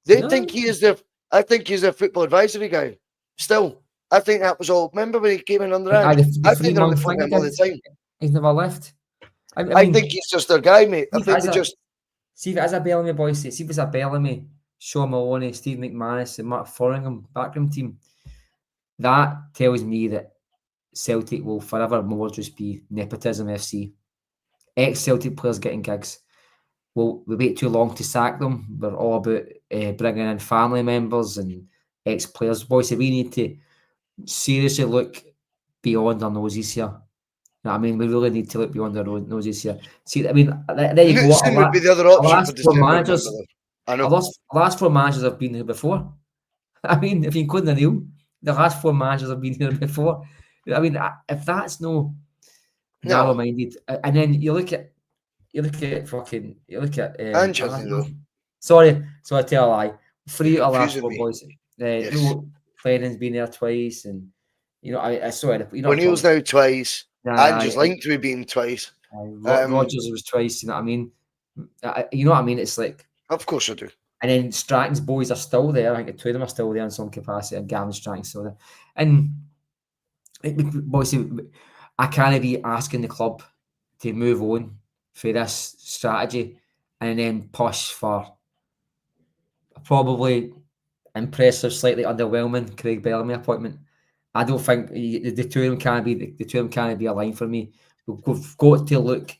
A: I think he's a football advisory guy. Still, I think that was all. Remember when he came in under Ange? I think they're on the phone all the time.
B: He's never left.
A: I think he's just their guy, mate. I think they just...
B: See if it is a Bellamy, Bhoycie. See if it's a Bellamy, Sean Maloney, Steve McManus, and Mark Foringham backroom team. That tells me that Celtic will forever more just be nepotism FC. Ex-Celtic players getting gigs. We wait too long to sack them. We're all about bringing in family members and ex-players. Bhoycie, we need to seriously look beyond our noses here. You know what I mean? We really need to look beyond our noses here. See, I mean, there you go.
A: Knutson would be the other option for December.
B: I know. Last 4 managers have been here before. I mean, if you include the Neil, the last 4 managers have been here before. I mean, if that's no narrow-minded, and then you look at sorry, so I tell a lie. 3 of the last 4 boys.
A: Yes.
B: Lennon's been there twice, and I swear.
A: O'Neill's now twice. Andrew's linked to being twice.
B: Rodgers was twice. You know what I mean? You know what I mean? It's like,
A: of course I do.
B: And then Stratton's boys are still there. I think 2 of them are still there in some capacity, and Gavin Stratton's still there. And Bhoycie, I can't be asking the club to move on for this strategy and then push for a probably impressive, slightly underwhelming Craig Bellamy appointment. I don't think the 2 of them can't be aligned for me. We've got to look,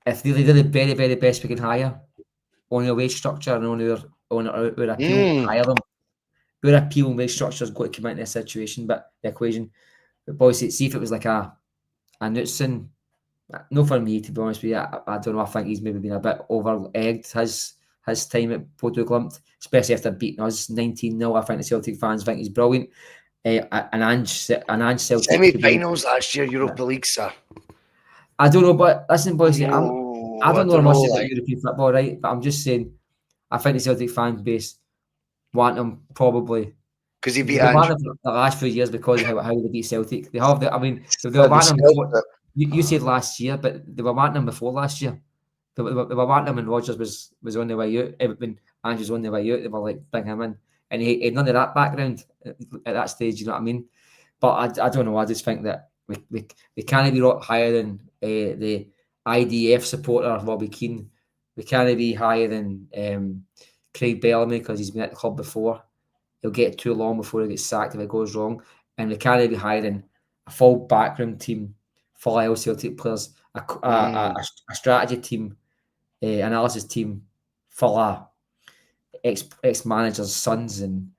B: if they're the very, very best we can hire on our wage structure and on our appeal, hire them. Our appeal and wage structure has got to come into this situation, but the equation. But Bhoycie, see if it was like a Knutson. No, for me, to be honest with you, I don't know. I think he's maybe been a bit over-egged his time at Bodo Glimt, especially after beating us 19-0. I think the Celtic fans think he's brilliant. An Ange Celtic
A: semi-finals last year, Europa League, sir.
B: I don't know, but listen, Bhoycie, I don't know much about European football, right? But I'm just saying, I think the Celtic fan base want him probably
A: because he beat Ange
B: the last few years because of how they beat Celtic. They have they were wanting him before. You said last year, but they were wanting him before last year. They were wanting him when Rodgers was on the way out. When Ange was on the way out, they were like, bring him in. And he had none of that background at that stage, you know what I mean? But I don't know. I just think that we can't be higher than the IDF supporter Robbie Keane. We can't be higher than Craig Bellamy because he's been at the club before. He'll get too long before he gets sacked if it goes wrong. And we can't be higher than a full backroom team, full IL Celtic players, a strategy team, analysis team, full of ex-managers' sons, and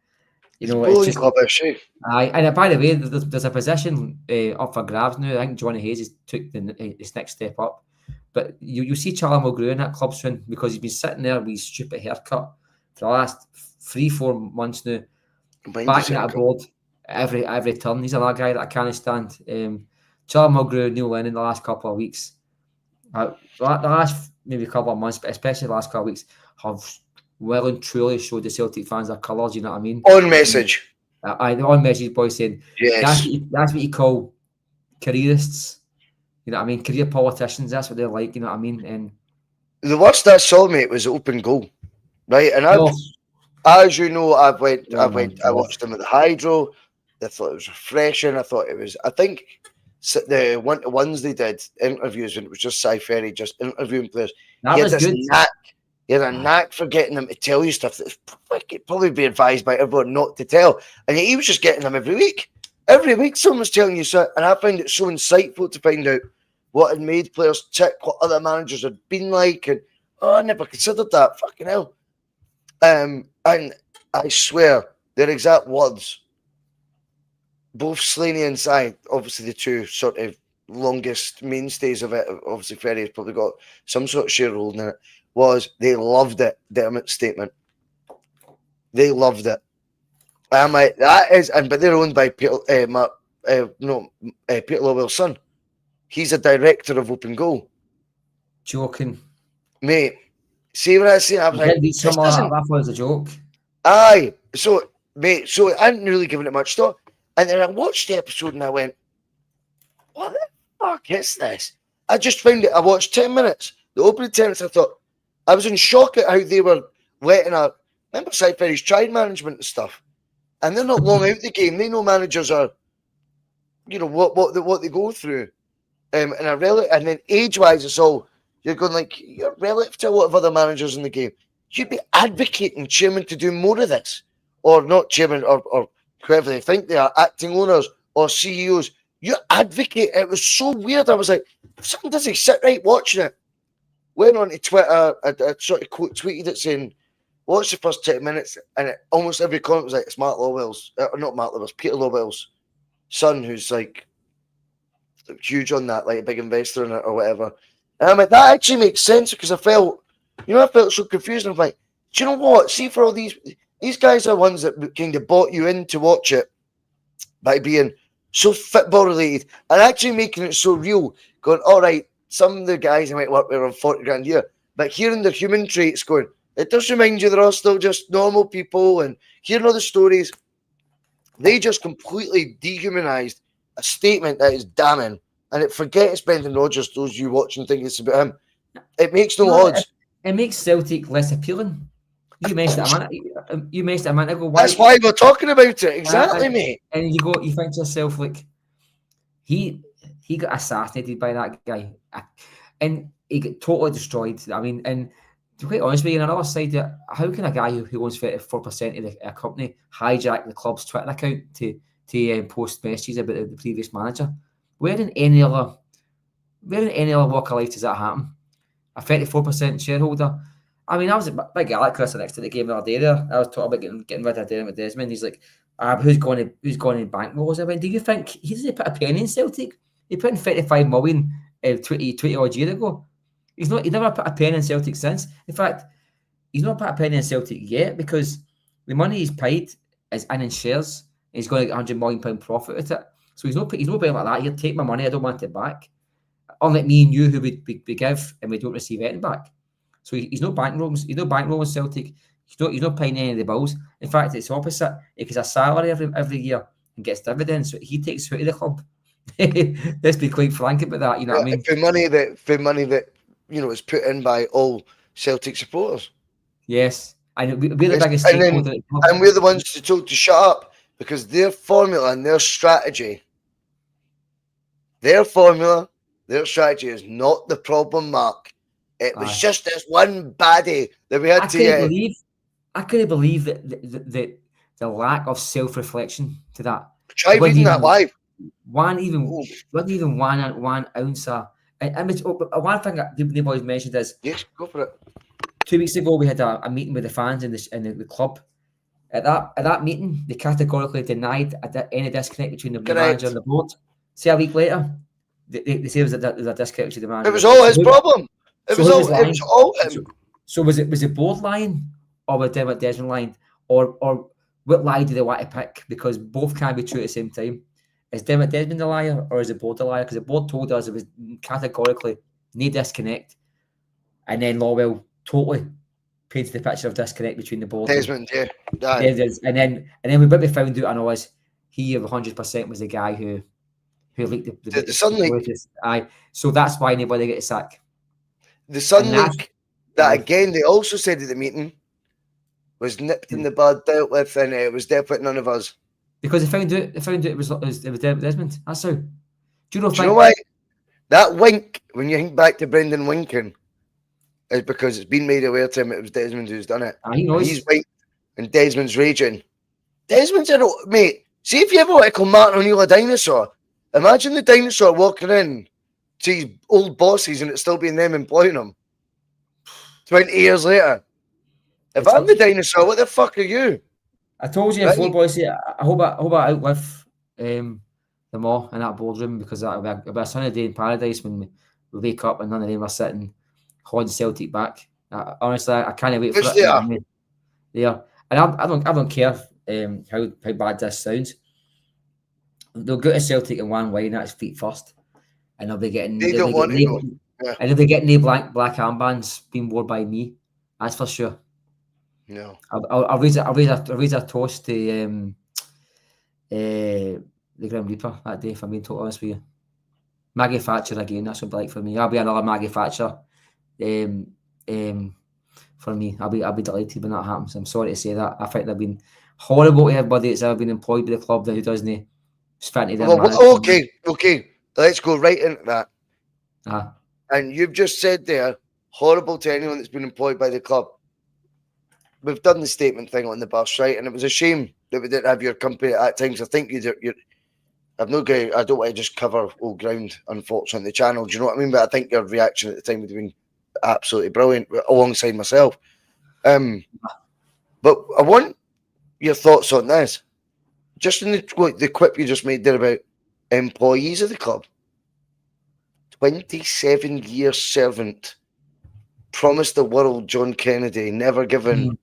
B: it's just
A: club issue.
B: And by the way, there's a position up for grabs now. I think Johnny Hayes has took this next step up, but you see Charlie Mulgrew in that club soon because he's been sitting there with his stupid haircut for the last 3-4 months now, backing at a board every turn. He's another guy that I can't stand. Charlie Mulgrew, Neil Lennon, the last couple of weeks, the last maybe couple of months, but especially the last couple of weeks, have well and truly showed the Celtic fans their colours, you know what I mean?
A: On message.
B: On message, boy, saying,
A: yes.
B: That's what you call careerists, you know what I mean? Career politicians, that's what they're like, you know what I mean? And
A: the worst I saw, mate, was open goal, right? And as you know, I watched them at the Hydro. I thought it was refreshing. I think the ones they did interviews when it was just Cy Ferry just interviewing players.
B: That was good.
A: He had a knack for getting them to tell you stuff that could probably be advised by everyone not to tell. And he was just getting them every week. Every week someone's telling you so. And I find it so insightful to find out what had made players tick, what other managers had been like. And I never considered that. Fucking hell. And I swear, their exact words, both Slaney and Cy, obviously the 2 sort of longest mainstays of it, obviously Ferry has probably got some sort of shareholding in it, was they loved it. Dermot's statement. They loved it. I'm like, that is, but they're owned by Peter Lowell's son. He's a director of Open Goal.
B: Joking.
A: Mate, see what I say? I was like,
B: that was a joke.
A: Aye. So, mate, I hadn't really given it much thought. And then I watched the episode and I went, what the fuck is this? I just found it. I watched 10 minutes. The opening 10 minutes, I thought, I was in shock at how they were letting remember Cy Ferry's tried management and stuff. And they're not long out the game. They know managers are, what they go through. and then age-wise, it's all you're going like you're relative to a lot of other managers in the game. You'd be advocating chairman to do more of this, or not chairman, or whoever they think they are, acting owners or CEOs. You advocate. It was so weird. I was like, if someone doesn't sit right watching it. Went on to Twitter, I sort of tweeted it saying, watch the first 10 minutes, and almost every comment was like, it's Mark Lowell's, not Mark Lowell's, Peter Lowell's son, who's like huge on that, like a big investor in it or whatever. And I'm like, that actually makes sense, because I felt so confused. I'm like, do you know what? See, for all these guys are ones that kind of bought you in to watch it by being so football related and actually making it so real, going, all right, some of the guys I might work with are on 40 grand a year, but hearing their human traits going, it does remind you they're all still just normal people, and hearing all the stories, they just completely dehumanized a statement that is damning, and it forgets Brendan Rodgers, those you watch and think it's about him. It makes no odds.
B: It makes Celtic less appealing. You mentioned it a minute ago.
A: That's why we're talking about it. Exactly, mate.
B: And you think to yourself, like, he got assassinated by that guy, and he got totally destroyed. I mean, and to be quite honest with you, on another side, how can a guy who owns 34% of a company hijack the club's Twitter account to post messages about the previous manager? Where in any other walk of life does that happen? A 34% shareholder. I mean, I was a big Alec Chris next to the game the other day there. I was talking about getting rid of Dermot Desmond. He's like, who's going in bankrolls? I went, do you think he doesn't put a penny in Celtic? He put in 35 million 20 odd years ago. He never put a penny in Celtic since. In fact, he's not put a penny in Celtic yet, because the money he's paid is in shares. He's going to get £100 million profit with it. So he's not being like that. Here, take my money, I don't want it back. Unlike me and you, who we give and we don't receive anything back. So he's not bankrolling. He's not bankrolling Celtic. He's not paying any of the bills. In fact, it's the opposite. He gets a salary every year and gets dividends. So he takes out of the club. Let's be quite frank about that. You know what I mean?
A: For money that is put in by all Celtic supporters.
B: Yes, and we're the biggest
A: stakeholder. And we're the ones to told to shut up, because their formula and their strategy is not the problem, Mark. It was just this one baddie that we had
B: I couldn't believe that the lack of self-reflection to that.
A: Try reading that live.
B: Wasn't even one ounce of. And one thing that the boys mentioned is,
A: yes, go for it.
B: 2 weeks ago, we had a meeting with the fans in the club. At that meeting, they categorically denied any disconnect between the manager and the board. See, a week later, they say there was a disconnect between the manager.
A: It was all his problem. It was all him.
B: So was the board lying, or was Dermot Desmond lying, or what lie do they want to pick? Because both can be true at the same time. Is Dermot Desmond a liar, or is the board a liar? Because the board told us it was categorically no disconnect, and then Lawwell totally painted the picture of disconnect between the board.
A: Desmond, yeah.
B: And then what we found out, I know, is he 100% was the guy who leaked the Sun leak. Aye, so that's why nobody get a sack.
A: The Sun leak, that again, they also said at the meeting, was nipped in the bud, dealt with, and it was definitely none of us.
B: Because they found out it was Dermot Desmond. That's how. Do you know
A: why? That wink, when you think back to Brendan winking, is because it's been made aware to him it was Desmond who's done it. He's winked, and Desmond's raging. Desmond's mate. See, if you ever want to call Martin O'Neill a dinosaur, imagine the dinosaur walking in to his old bosses and it still being them employing him 20 years later. If I'm the dinosaur, what the fuck are you?
B: I told you before, Bhoycie, I hope I outlive them all in that boardroom, because it'll be a sunny day in paradise when we wake up and none of them are sitting holding Celtic back. Honestly, I can't wait for it. Yeah, and I don't care how bad this sounds. They'll go to Celtic in one way, and that's feet first, and they'll be getting.
A: They don't want to go.
B: Yeah. And they'll be getting the black armbands being worn by me. That's for sure.
A: No,
B: I'll raise a toast to the Grim Reaper that day, if I'm being totally honest with you. Maggie Thatcher again, that's what like for me. I'll be another Maggie Thatcher. For me, I'll be delighted when that happens. I'm sorry to say that. I think they've been horrible to everybody that's ever been employed by the club that who doesn't fit into their
A: okay. Let's go right into that. And you've just said there, horrible to anyone that's been employed by the club. We've done the statement thing on the bus, right? And it was a shame that we didn't have your company at times. I think I don't want to just cover old ground, unfortunately, on the channel. Do you know what I mean? But I think your reaction at the time would have been absolutely brilliant alongside myself. But I want your thoughts on this. Just in the quip you just made there about employees of the club. 27-year servant, promised the world John Kennedy, never given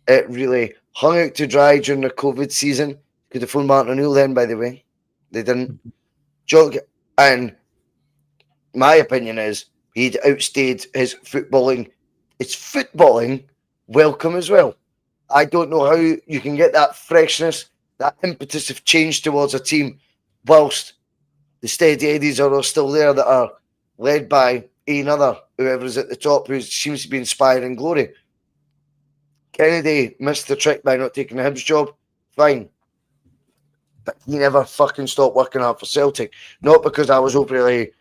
A: it really, hung out to dry during the COVID season. Could have phoned Martin O'Neill then, by the way. They didn't. And my opinion is he'd outstayed his footballing. It's footballing welcome as well. I don't know how you can get that freshness, that impetus of change towards a team whilst the steady eddies are still there that are led by another, whoever's at the top, who seems to be inspiring glory. Kennedy missed the trick by not taking the Hibs job. Fine. But he never fucking stopped working hard for Celtic. Not because I was overly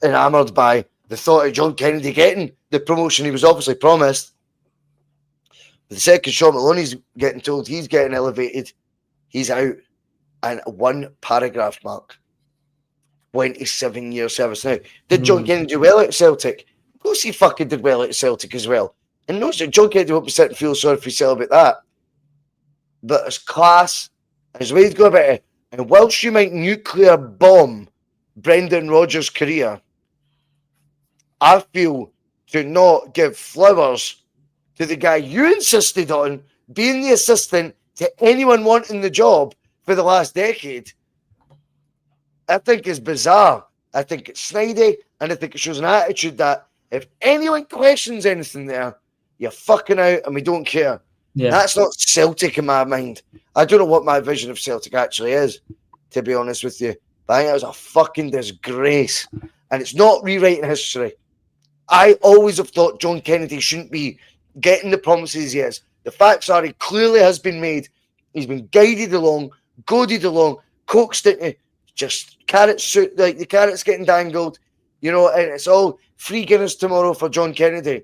A: enamoured by the thought of John Kennedy getting the promotion he was obviously promised. The second Sean Maloney's getting told he's getting elevated, he's out. And one paragraph, Mark. 27-year service now. Did John Kennedy do well at Celtic? Of course he fucking did well at Celtic as well. And no, John Kennedy won't be sitting and feel sorry for himself about that. But his class, his way to go about it, and whilst you might nuclear bomb Brendan Rodgers' career, I feel to not give flowers to the guy you insisted on being the assistant to anyone wanting the job for the last decade, I think is bizarre. I think it's snidey, and I think it shows an attitude that if anyone questions anything there, you're fucking out and we don't care. Yeah. That's not Celtic in my mind. I don't know what my vision of Celtic actually is, to be honest with you. But I think it was a fucking disgrace. And it's not rewriting history. I always have thought John Kennedy shouldn't be getting the promises he is. The facts are he clearly has been made. He's been guided along, goaded along, coaxed into just carrots, like the carrots getting dangled, you know, and it's all free Guinness tomorrow for John Kennedy.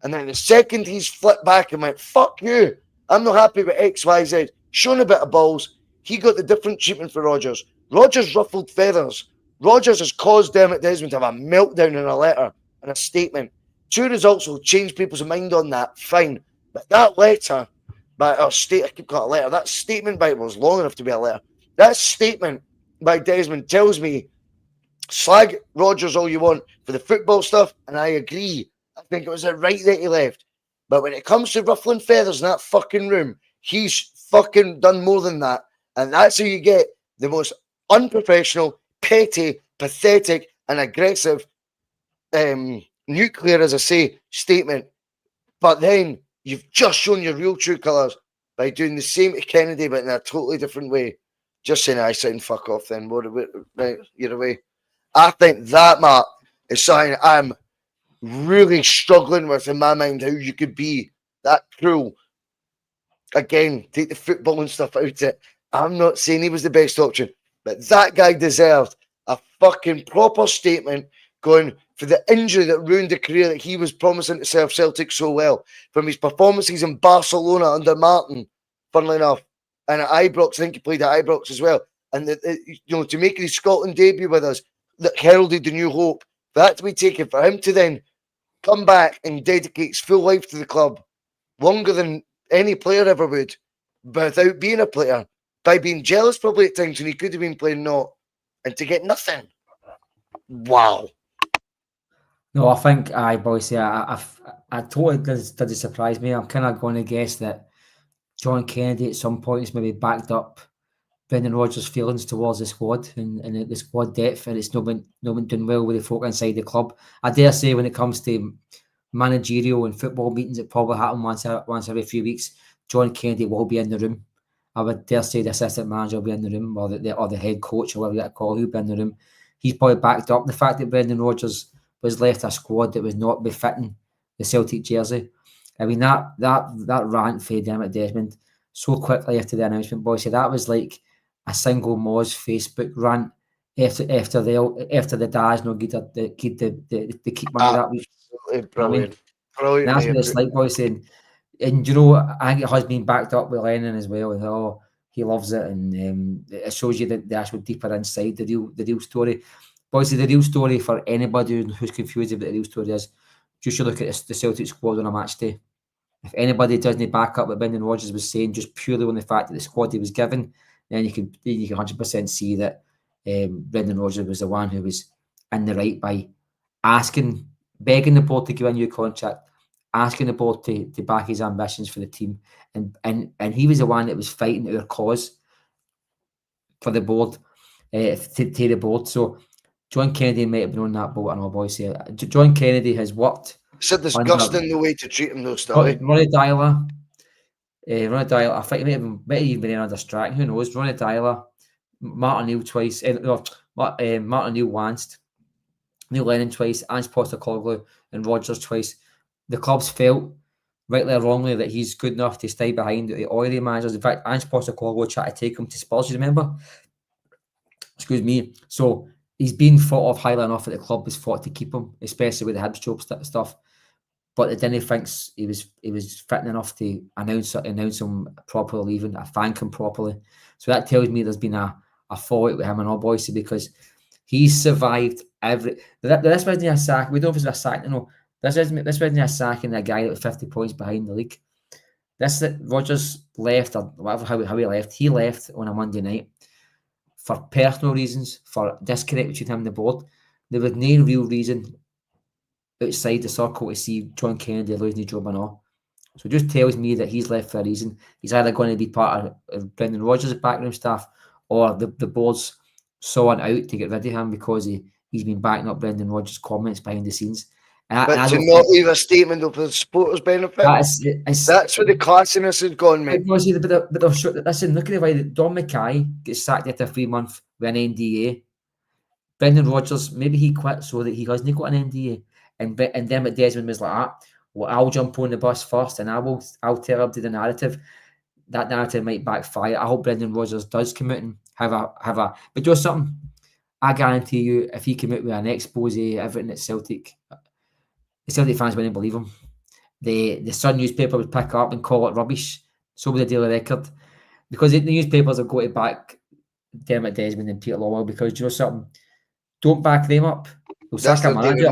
A: And then the second he's flipped back and went, fuck you, I'm not happy with X, Y, Z, shown a bit of balls, he got the different treatment for Rodgers. Rodgers ruffled feathers. Rodgers has caused Dermot Desmond to have a meltdown in a letter and a statement. 2 results will change people's mind on that, fine. But that letter, I keep calling it a letter, that statement by it was long enough to be a letter. That statement by Desmond tells me, slag Rodgers all you want for the football stuff, and I agree. I think it was right that he left. But when it comes to ruffling feathers in that fucking room, he's fucking done more than that. And that's how you get the most unprofessional, petty, pathetic, and aggressive nuclear, as I say, statement. But then you've just shown your real true colours by doing the same to Kennedy, but in a totally different way. Just saying, I sound fuck off then. Right, you're away. I think that, Mark, is something I'm really struggling with in my mind, how you could be that cruel. Again, take the football and stuff out of it. I'm not saying he was the best option, but that guy deserved a fucking proper statement going for the injury that ruined the career that he was promising to serve Celtic so well. From his performances in Barcelona under Martin, funnily enough, and at Ibrox, I think he played at Ibrox as well. And to make his Scotland debut with us, that heralded the new hope, for that to be taken, for him to then come back and dedicate his full life to the club, longer than any player ever would, without being a player, by being jealous probably at times when he could have been playing not, and to get nothing. Wow.
B: No, I think Bhoycie, I totally did surprise me. I'm kind of going to guess that John Kennedy at some point has maybe backed up Brendan Rodgers' feelings towards the squad and the squad depth, and it's not been doing well with the folk inside the club. I dare say when it comes to managerial and football meetings, it probably happen once every few weeks. John Kennedy will be in the room. I would dare say the assistant manager will be in the room, or the head coach, or whatever you want to call it, he'll be in the room. He's probably backed up the fact that Brendan Rodgers was left a squad that was not befitting the Celtic jersey. I mean, that rant for Dermot Desmond so quickly after the announcement, Bhoycie, that was like a single Moz Facebook rant after the dads no get the keep money that week.
A: Brilliant.
B: And that's what it's like, boys. And you know, I think it has been backed up with Lennon as well. And he loves it, and it shows you the actual deeper inside the real story. Boys, the real story for anybody who's confused about the real story is just you look at the Celtic squad on a match day. If anybody doesn't back up what Brendan Rodgers was saying, just purely on the fact that the squad he was given, then you can 100% see that Brendan Rodgers was the one who was in the right by begging the board to give a new contract, asking the board to back his ambitions for the team, and he was the one that was fighting our cause for the board, to the board. So John Kennedy might have been on that boat, I know, boys. John Kennedy has worked.
A: It's a disgusting the way to treat him, though, still.
B: Ronnie Dyler, I think he might have even been under strike. Who knows? Ronnie Dyler, Martin Neal twice, Martin Neal once, Neil Lennon twice, Ange Postecoglou and Rodgers twice. The club's felt, rightly or wrongly, that he's good enough to stay behind the oily managers. In fact, Ange Postecoglou tried to take him to Spurs, you remember? Excuse me. So he's been thought of highly enough that the club was fought to keep him, especially with the Hibs job stuff. But the Denny thinks he was fitting enough to announce him properly leaving, thank him properly. So that tells me there's been a fallout with him and all, Bhoycie, because he's survived every. This wasn't a sack. We don't know if it's a sack. No, this wasn't a sacking a guy that was 50 points behind the league. This that Rodgers left, or whatever how he left. He left on a Monday night for personal reasons, for disconnect between him and the board. There was no real reason outside the circle to see John Kennedy losing his job or not. So it just tells me that he's left for a reason. He's either going to be part of Brendan Rodgers' backroom staff, or the board's sawing out to get rid of him because he's been backing up Brendan Rodgers' comments behind the scenes.
A: But to not leave a statement of the supporters' benefit, that's where the classiness has gone, mate.
B: Listen, look at the way that Don Mackay gets sacked after 3 months with an NDA. Brendan Rodgers, maybe he quit so that he hasn't got an NDA. And then Desmond was like, well, I'll jump on the bus first and I'll tell him to the narrative. That narrative might backfire. I hope Brendan Rodgers does come out and have a but do something. I guarantee you, if he came out with an expose, everything at Celtic, the Celtic fans wouldn't believe him. The Sun newspaper would pick up and call it rubbish. So would the Daily Record, because the newspapers are going to back Dermot Desmond and Peter Lawwell, because do you know something? Don't back them up. They'll sack a manager.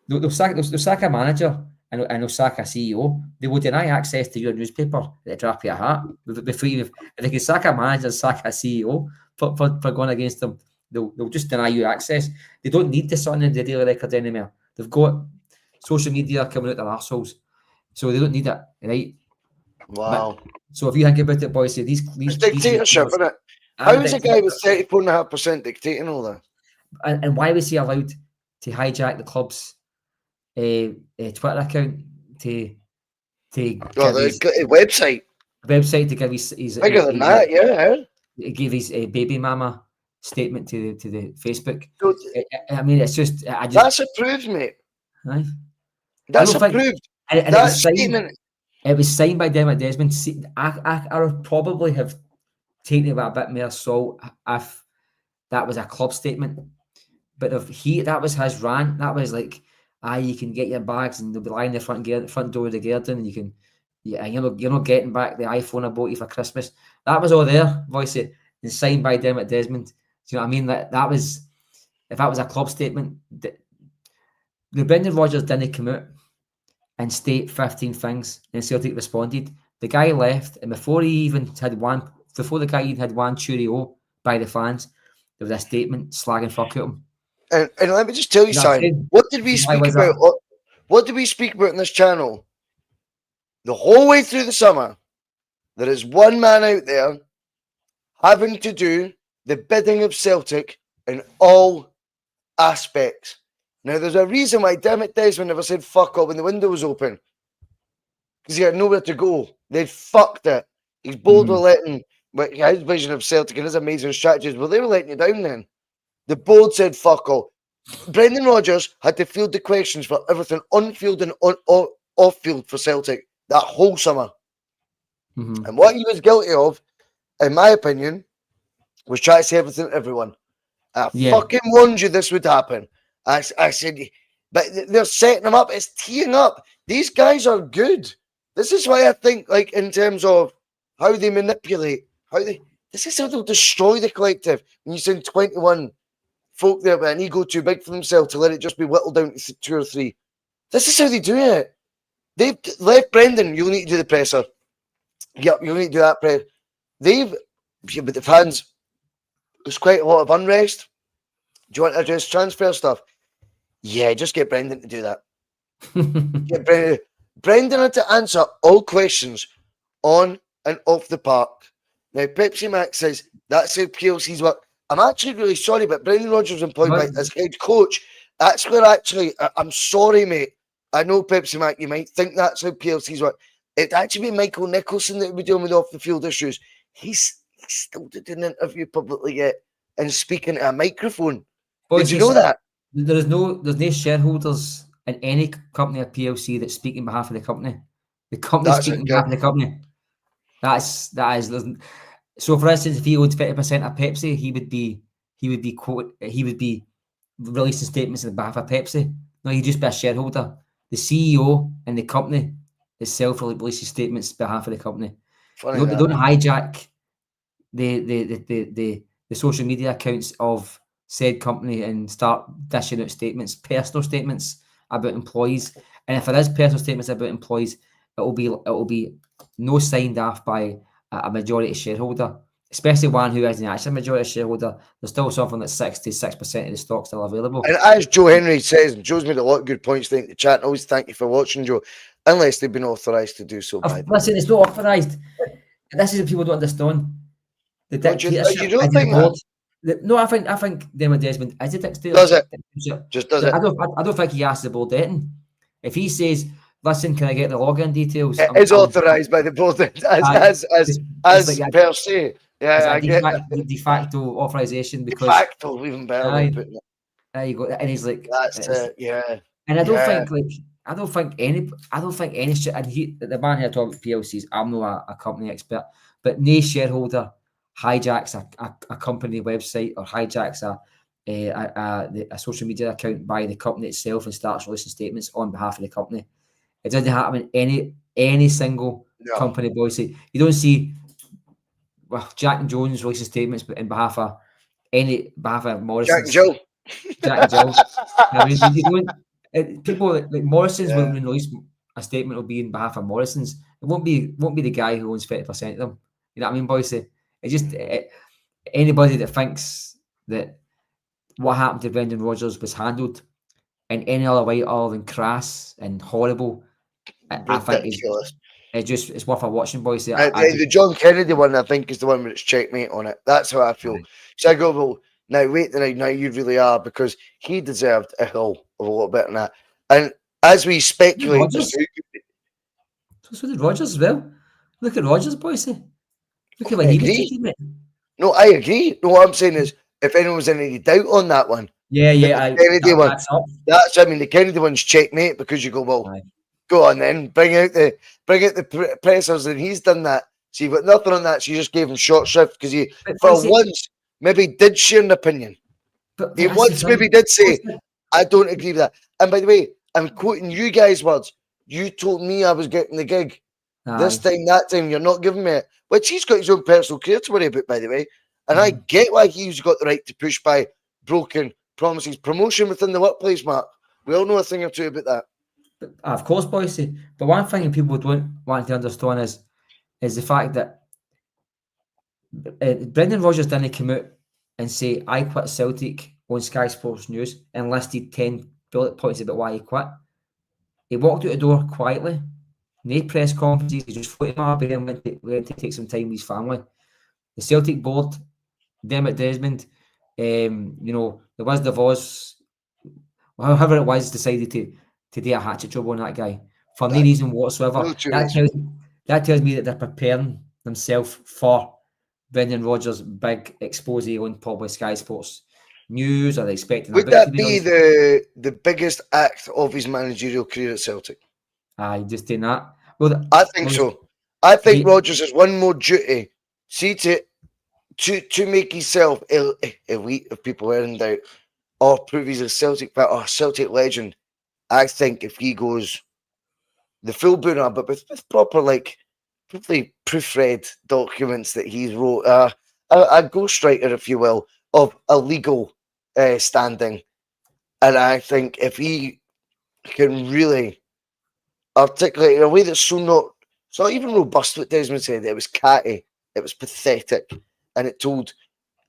B: They'll sack a manager and they'll sack a CEO. They will deny access to your newspaper. They drop you a hat. Before if they can sack a manager and sack a CEO for going against them, they'll just deny you access. They don't need the Sun and the Daily Record anymore. They've got social media coming out their arseholes, so they don't need it, right?
A: Wow.
B: So if you think about it, boys, these
A: dictatorship, isn't it? How is a guy with 34.5% dictating all that?
B: And why was he allowed to hijack the club's Twitter account to
A: the website
B: to give his
A: bigger than that, yeah.
B: He gave his baby mama statement to the Facebook. So, I mean, it's just
A: that's approved, mate.
B: Right?
A: That's approved. That statement.
B: It was signed by Dermot Desmond. I would probably have taken it with a bit more salt if that was a club statement. But if that was his rant, that was like, you can get your bags and they'll be lying in the front door of the garden, and you're not getting back the iPhone I bought you for Christmas. That was all there, Bhoycie, and signed by Dermot Desmond. Do you know what I mean? That was, if that was a club statement, the Brendan Rodgers didn't come out and state 15 things, and Celtic responded. The guy left, and before the guy even had one cheerio by the fans, there was a statement slagging fuck at him.
A: And let me just tell you, Simon, what did we speak about? What did we speak about in this channel? The whole way through the summer, there is one man out there having to do the bidding of Celtic in all aspects. Now, there's a reason why Dermot Desmond never said fuck up when the window was open, because he had nowhere to go. They'd fucked it. His board were letting, his vision of Celtic and his amazing strategies, well, they were letting you down then. The board said fuck all. Brendan Rodgers had to field the questions for everything on field and off field for Celtic that whole summer. And what he was guilty of, in my opinion, was trying to say everything to everyone. I fucking warned you this would happen. I said, but they're setting them up. It's teeing up. These guys are good. This is why I think, like, in terms of how they manipulate, this is how they'll destroy the collective. When you send 21 folk there with an ego too big for themselves to let it just be whittled down to 2 or 3. This is how they do it. They've left Brendan. You'll need to do the presser. Yep, you'll need to do that presser. But the fans, there's quite a lot of unrest. Do you want to address transfer stuff? Yeah, just get Brendan to do that. Get Brendan had to answer all questions on and off the park. Now, Pepsi Max says that's how PLC's work. I'm actually really sorry, but Brendan Rodgers was employed as head coach. That's where actually, I'm sorry, mate. I know Pepsi Max, you might think that's how PLC's work. It'd actually be Michael Nicholson that would be dealing with off the field issues. He's still did an interview publicly yet and speaking to a microphone. Did you know that?
B: There's no shareholders in any company or PLC that speak on behalf of the company. The company speaking on behalf of the company. That is. So, for instance, if he owned 50% of Pepsi, he would be releasing statements on behalf of Pepsi. No, he'd just be a shareholder. The CEO and the company itself releases statements on behalf of the company. They don't hijack the social media accounts of said company and start dishing out personal statements about employees. And if there is personal statements about employees, it will be no signed off by a majority shareholder, especially one who isn't actually a majority shareholder. There's still something that's 66% of the stock still available.
A: And as Joe Henry says, and Joe's made a lot of good points in the chat, and always thank you for watching, Joe, unless they've been authorised to do so.
B: Listen, it's not authorised. This is what people don't understand. The dictatorship.
A: You don't think that?
B: No, I think Dermot Desmond is a dictator.
A: Does it? Just does it?
B: I don't think he asks the board anything. If he says, "Listen, can I get the login details?"
A: It is authorised by the board as like per se. Yeah, I get that.
B: De facto authorization because
A: de facto even better.
B: There you go. And he's like,
A: that's it. Yeah.
B: And I don't think any shit. And the man here talking about PLCs. I'm not a company expert, but no shareholder hijacks a company website or hijacks a social media account by the company itself and starts releasing statements on behalf of the company. It doesn't happen in any single company, Bhoycie. You don't see Jack and Jones releasing statements on behalf of Morrison's. Jack and Jill. I mean, you don't. People like Morrison's will release a statement will be on behalf of Morrison's. It won't be the guy who owns 50% of them. You know what I mean, Bhoycie? It's just anybody that thinks that what happened to Brendan Rodgers was handled in any other way other than crass and horrible. I think it's worth a watching, Bhoycie.
A: The John Kennedy one, I think, is the one where it's checkmate on it. That's how I feel. Right. So I go, well, now wait the night. Now you really are, because he deserved a hell of a lot better than that. And as we speculate,
B: so did Rodgers as well. Look at Rodgers, Bhoycie. Look at what he was taking it.
A: No, I agree. No, what I'm saying is, if anyone was in any doubt on that one,
B: the
A: Kennedy one. I mean, the Kennedy one's checkmate, because you go, well, go on then, bring out the pressers, and he's done that. So you've got nothing on that. So you just gave him short shrift because he, once, maybe did share an opinion. But he once maybe did say, I don't agree with that. And by the way, I'm quoting you guys' words. You told me I was getting the gig. This time, that time, you're not giving me it. Which he's got his own personal career to worry about, by the way. And I get why he's got the right to push by broken promises. Promotion within the workplace, Mark. We all know a thing or two about that.
B: Of course, Bhoycie. But one thing people don't want to understand is the fact that Brendan Rodgers didn't come out and say, I quit Celtic on Sky Sports News and listed 10 bullet points about why he quit. He walked out the door quietly. No press conferences. He just floated my bay and went to take some time with his family. The Celtic board, Dermot Desmond, the Wizard of Oz, however it was, decided to do a hatchet job on that guy for no reason whatsoever. That tells me that they're preparing themselves for Brendan Rodgers' big expose on probably Sky Sports News. Are they expecting?
A: Would that be the biggest act of his managerial career at Celtic?
B: Just doing that. Well,
A: I think so. I think Rodgers has one more duty. See to to make himself elite, if people were in doubt, or prove he's a Celtic fan or a Celtic legend, I think if he goes the full Buna, but with proper, like, probably proofread documents that he's wrote, a ghostwriter, if you will, of a legal standing. And I think if he can really articulate in a way that's it's not even robust what Desmond said. It was catty, it was pathetic, and it told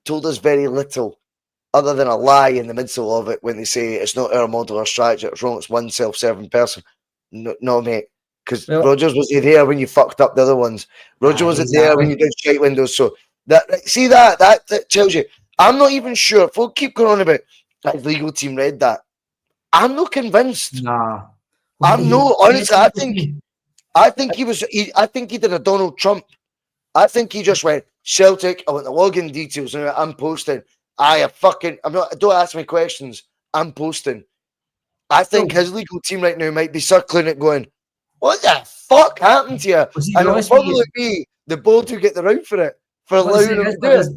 A: us very little other than a lie in the middle of it when they say it's not our model or strategy, it's wrong, it's one self-serving person. No, mate. Because Rodgers was there when you fucked up the other ones. Rodgers wasn't there when you did shite windows. So that tells you. I'm not even sure. Folk keep going on about that legal team read that. I'm not convinced.
B: Nah.
A: I'm not. Honestly, I think he was. I think he did a Donald Trump. I think he just went Celtic. I want the login details. And I'm posting. I'm not. Don't ask me questions. I'm posting. I think his legal team right now might be circling it, going, "What the fuck happened to you?" And it'll probably be the board who get the round for it for allowing him to do it.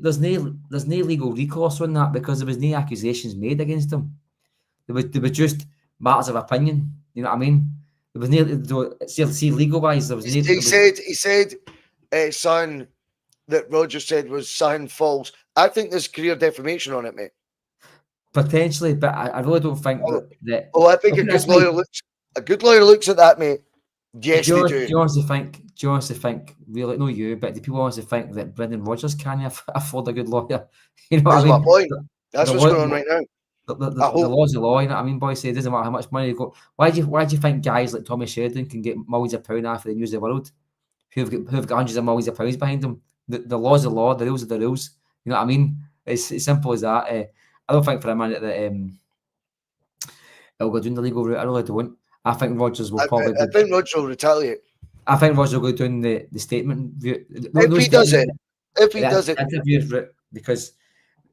B: There's no legal recourse on that because there was no accusations made against him. There were just matters of opinion. You know what I mean? There was no legal wise. There was no.
A: He said, son, that Rodgers said was son false. I think there's career defamation on it, mate.
B: Potentially, but I really don't think that.
A: Oh, I think a good lawyer looks at that, mate. Yes, they do.
B: Do you honestly think, really, not you, but do people honestly think that Brendan Rodgers can afford a good lawyer? You know what I mean?
A: My point. That's what's going on right now.
B: The law's the law, you know what I mean? Bhoycie, it doesn't matter how much money you got. Why do you think guys like Tommy Sheridan can get millions of pounds after the news of the world? Who've got hundreds of millions of pounds behind them? The law's the law, the rules are the rules. You know what I mean? It's as simple as that. I don't think for a minute that it'll go down the legal route. I really don't. I think Rodgers will probably.
A: I think Rodgers will retaliate.
B: I think Rodgers will go down the statement route.
A: If he does it,
B: interviews route, because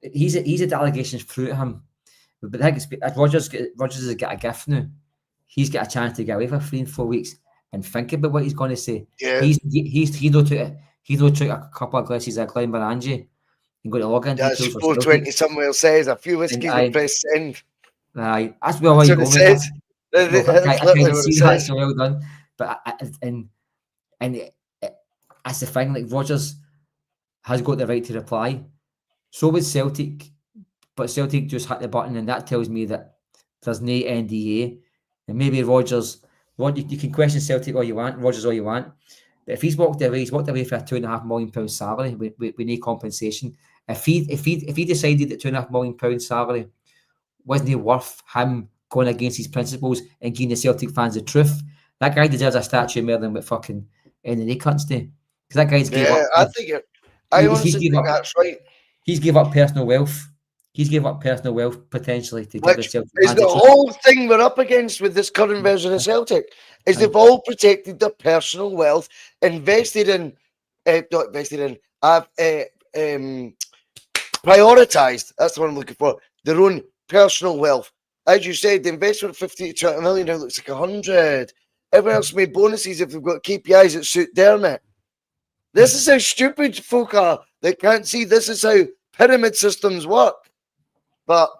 B: he's had allegations through to him. But I think Rodgers has got a gift now. He's got a chance to get away for 3 and 4 weeks and think about what he's going to say.
A: Yeah.
B: He took a couple of glasses of Glen Barangi and got to log in.
A: That's 420 somewhere says a few whiskies and press send.
B: Aye, that's well you go. I can see that, so well done. But that's the thing. Like Rodgers has got the right to reply. So would Celtic. But Celtic just hit the button, and that tells me that there's no NDA. And maybe Rodgers, you can question Celtic all you want, Rodgers all you want. But if he's walked away for a £2.5 million salary with no compensation. If he decided that £2.5 million salary wasn't worth him going against his principles and giving the Celtic fans the truth, that guy deserves a statue more than what fucking any cunts do. Because that guy's gave up.
A: I honestly think that's right.
B: He's gave up personal wealth. He's gave up personal wealth potentially to give the Celtic
A: fans. The whole thing we're up against with this current version of Celtic is they've all protected their personal wealth, prioritised. That's the one I'm looking for. Their own personal wealth. As you said, the investment of 50 to 20 million now looks like 100. Everyone else made bonuses if they've got KPIs that suit their net. This is how stupid folk are. They can't see this is how pyramid systems work. But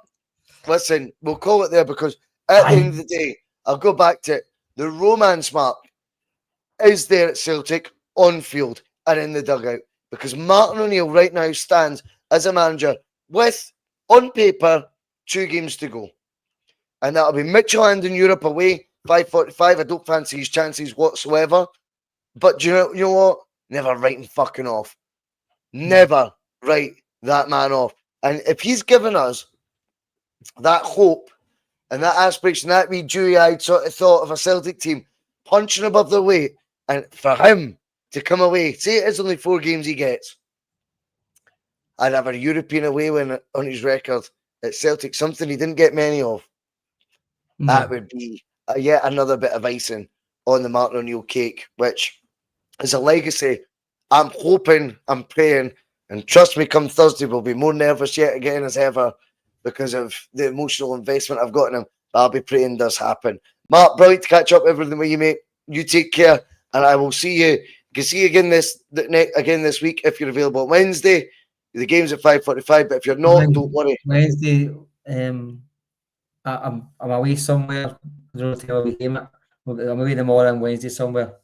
A: listen, we'll call it there because at the end of the day, I'll go back to it. The romance, Mark, is there at Celtic on field and in the dugout because Martin O'Neill right now stands as a manager with, on paper, 2 games to go. And that'll be Midtjylland in Europe away, 5:45. I don't fancy his chances whatsoever. But you know what? Never write him fucking off. Never write that man off. And if he's given us that hope and that aspiration, that wee dewy-eyed sort of thought of a Celtic team punching above their weight, and for him to come away, say it is only 4 games he gets, I'd have a European away win on his record at Celtic, something he didn't get many of. That would be yet another bit of icing on the Martin O'Neill cake, which is a legacy. I'm hoping, I'm praying, and trust me, come Thursday, we'll be more nervous yet again as ever because of the emotional investment I've got in him. But I'll be praying does happen. Mark, brilliant to catch up everything with you, mate. You take care, and I will see you can see you again this week if you're available on Wednesday. The game's at 5:45, but if you're not, don't worry.
B: Wednesday, I'm away somewhere. I don't know tell the game. I'm away tomorrow and Wednesday somewhere.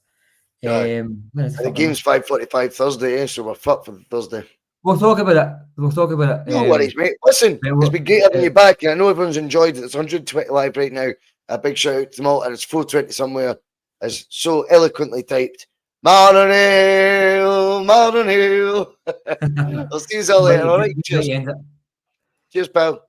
A: And the game's 5:45 Thursday, so we're fucked for Thursday.
B: We'll talk about it.
A: No worries, mate. Listen, it's been great having you back, and I know everyone's enjoyed it. It's 120 live right now. A big shout out to them all, and it's 4:20 somewhere, as so eloquently typed. Marren Hill. I'll see you all later. All right, cheers. Cheers, pal.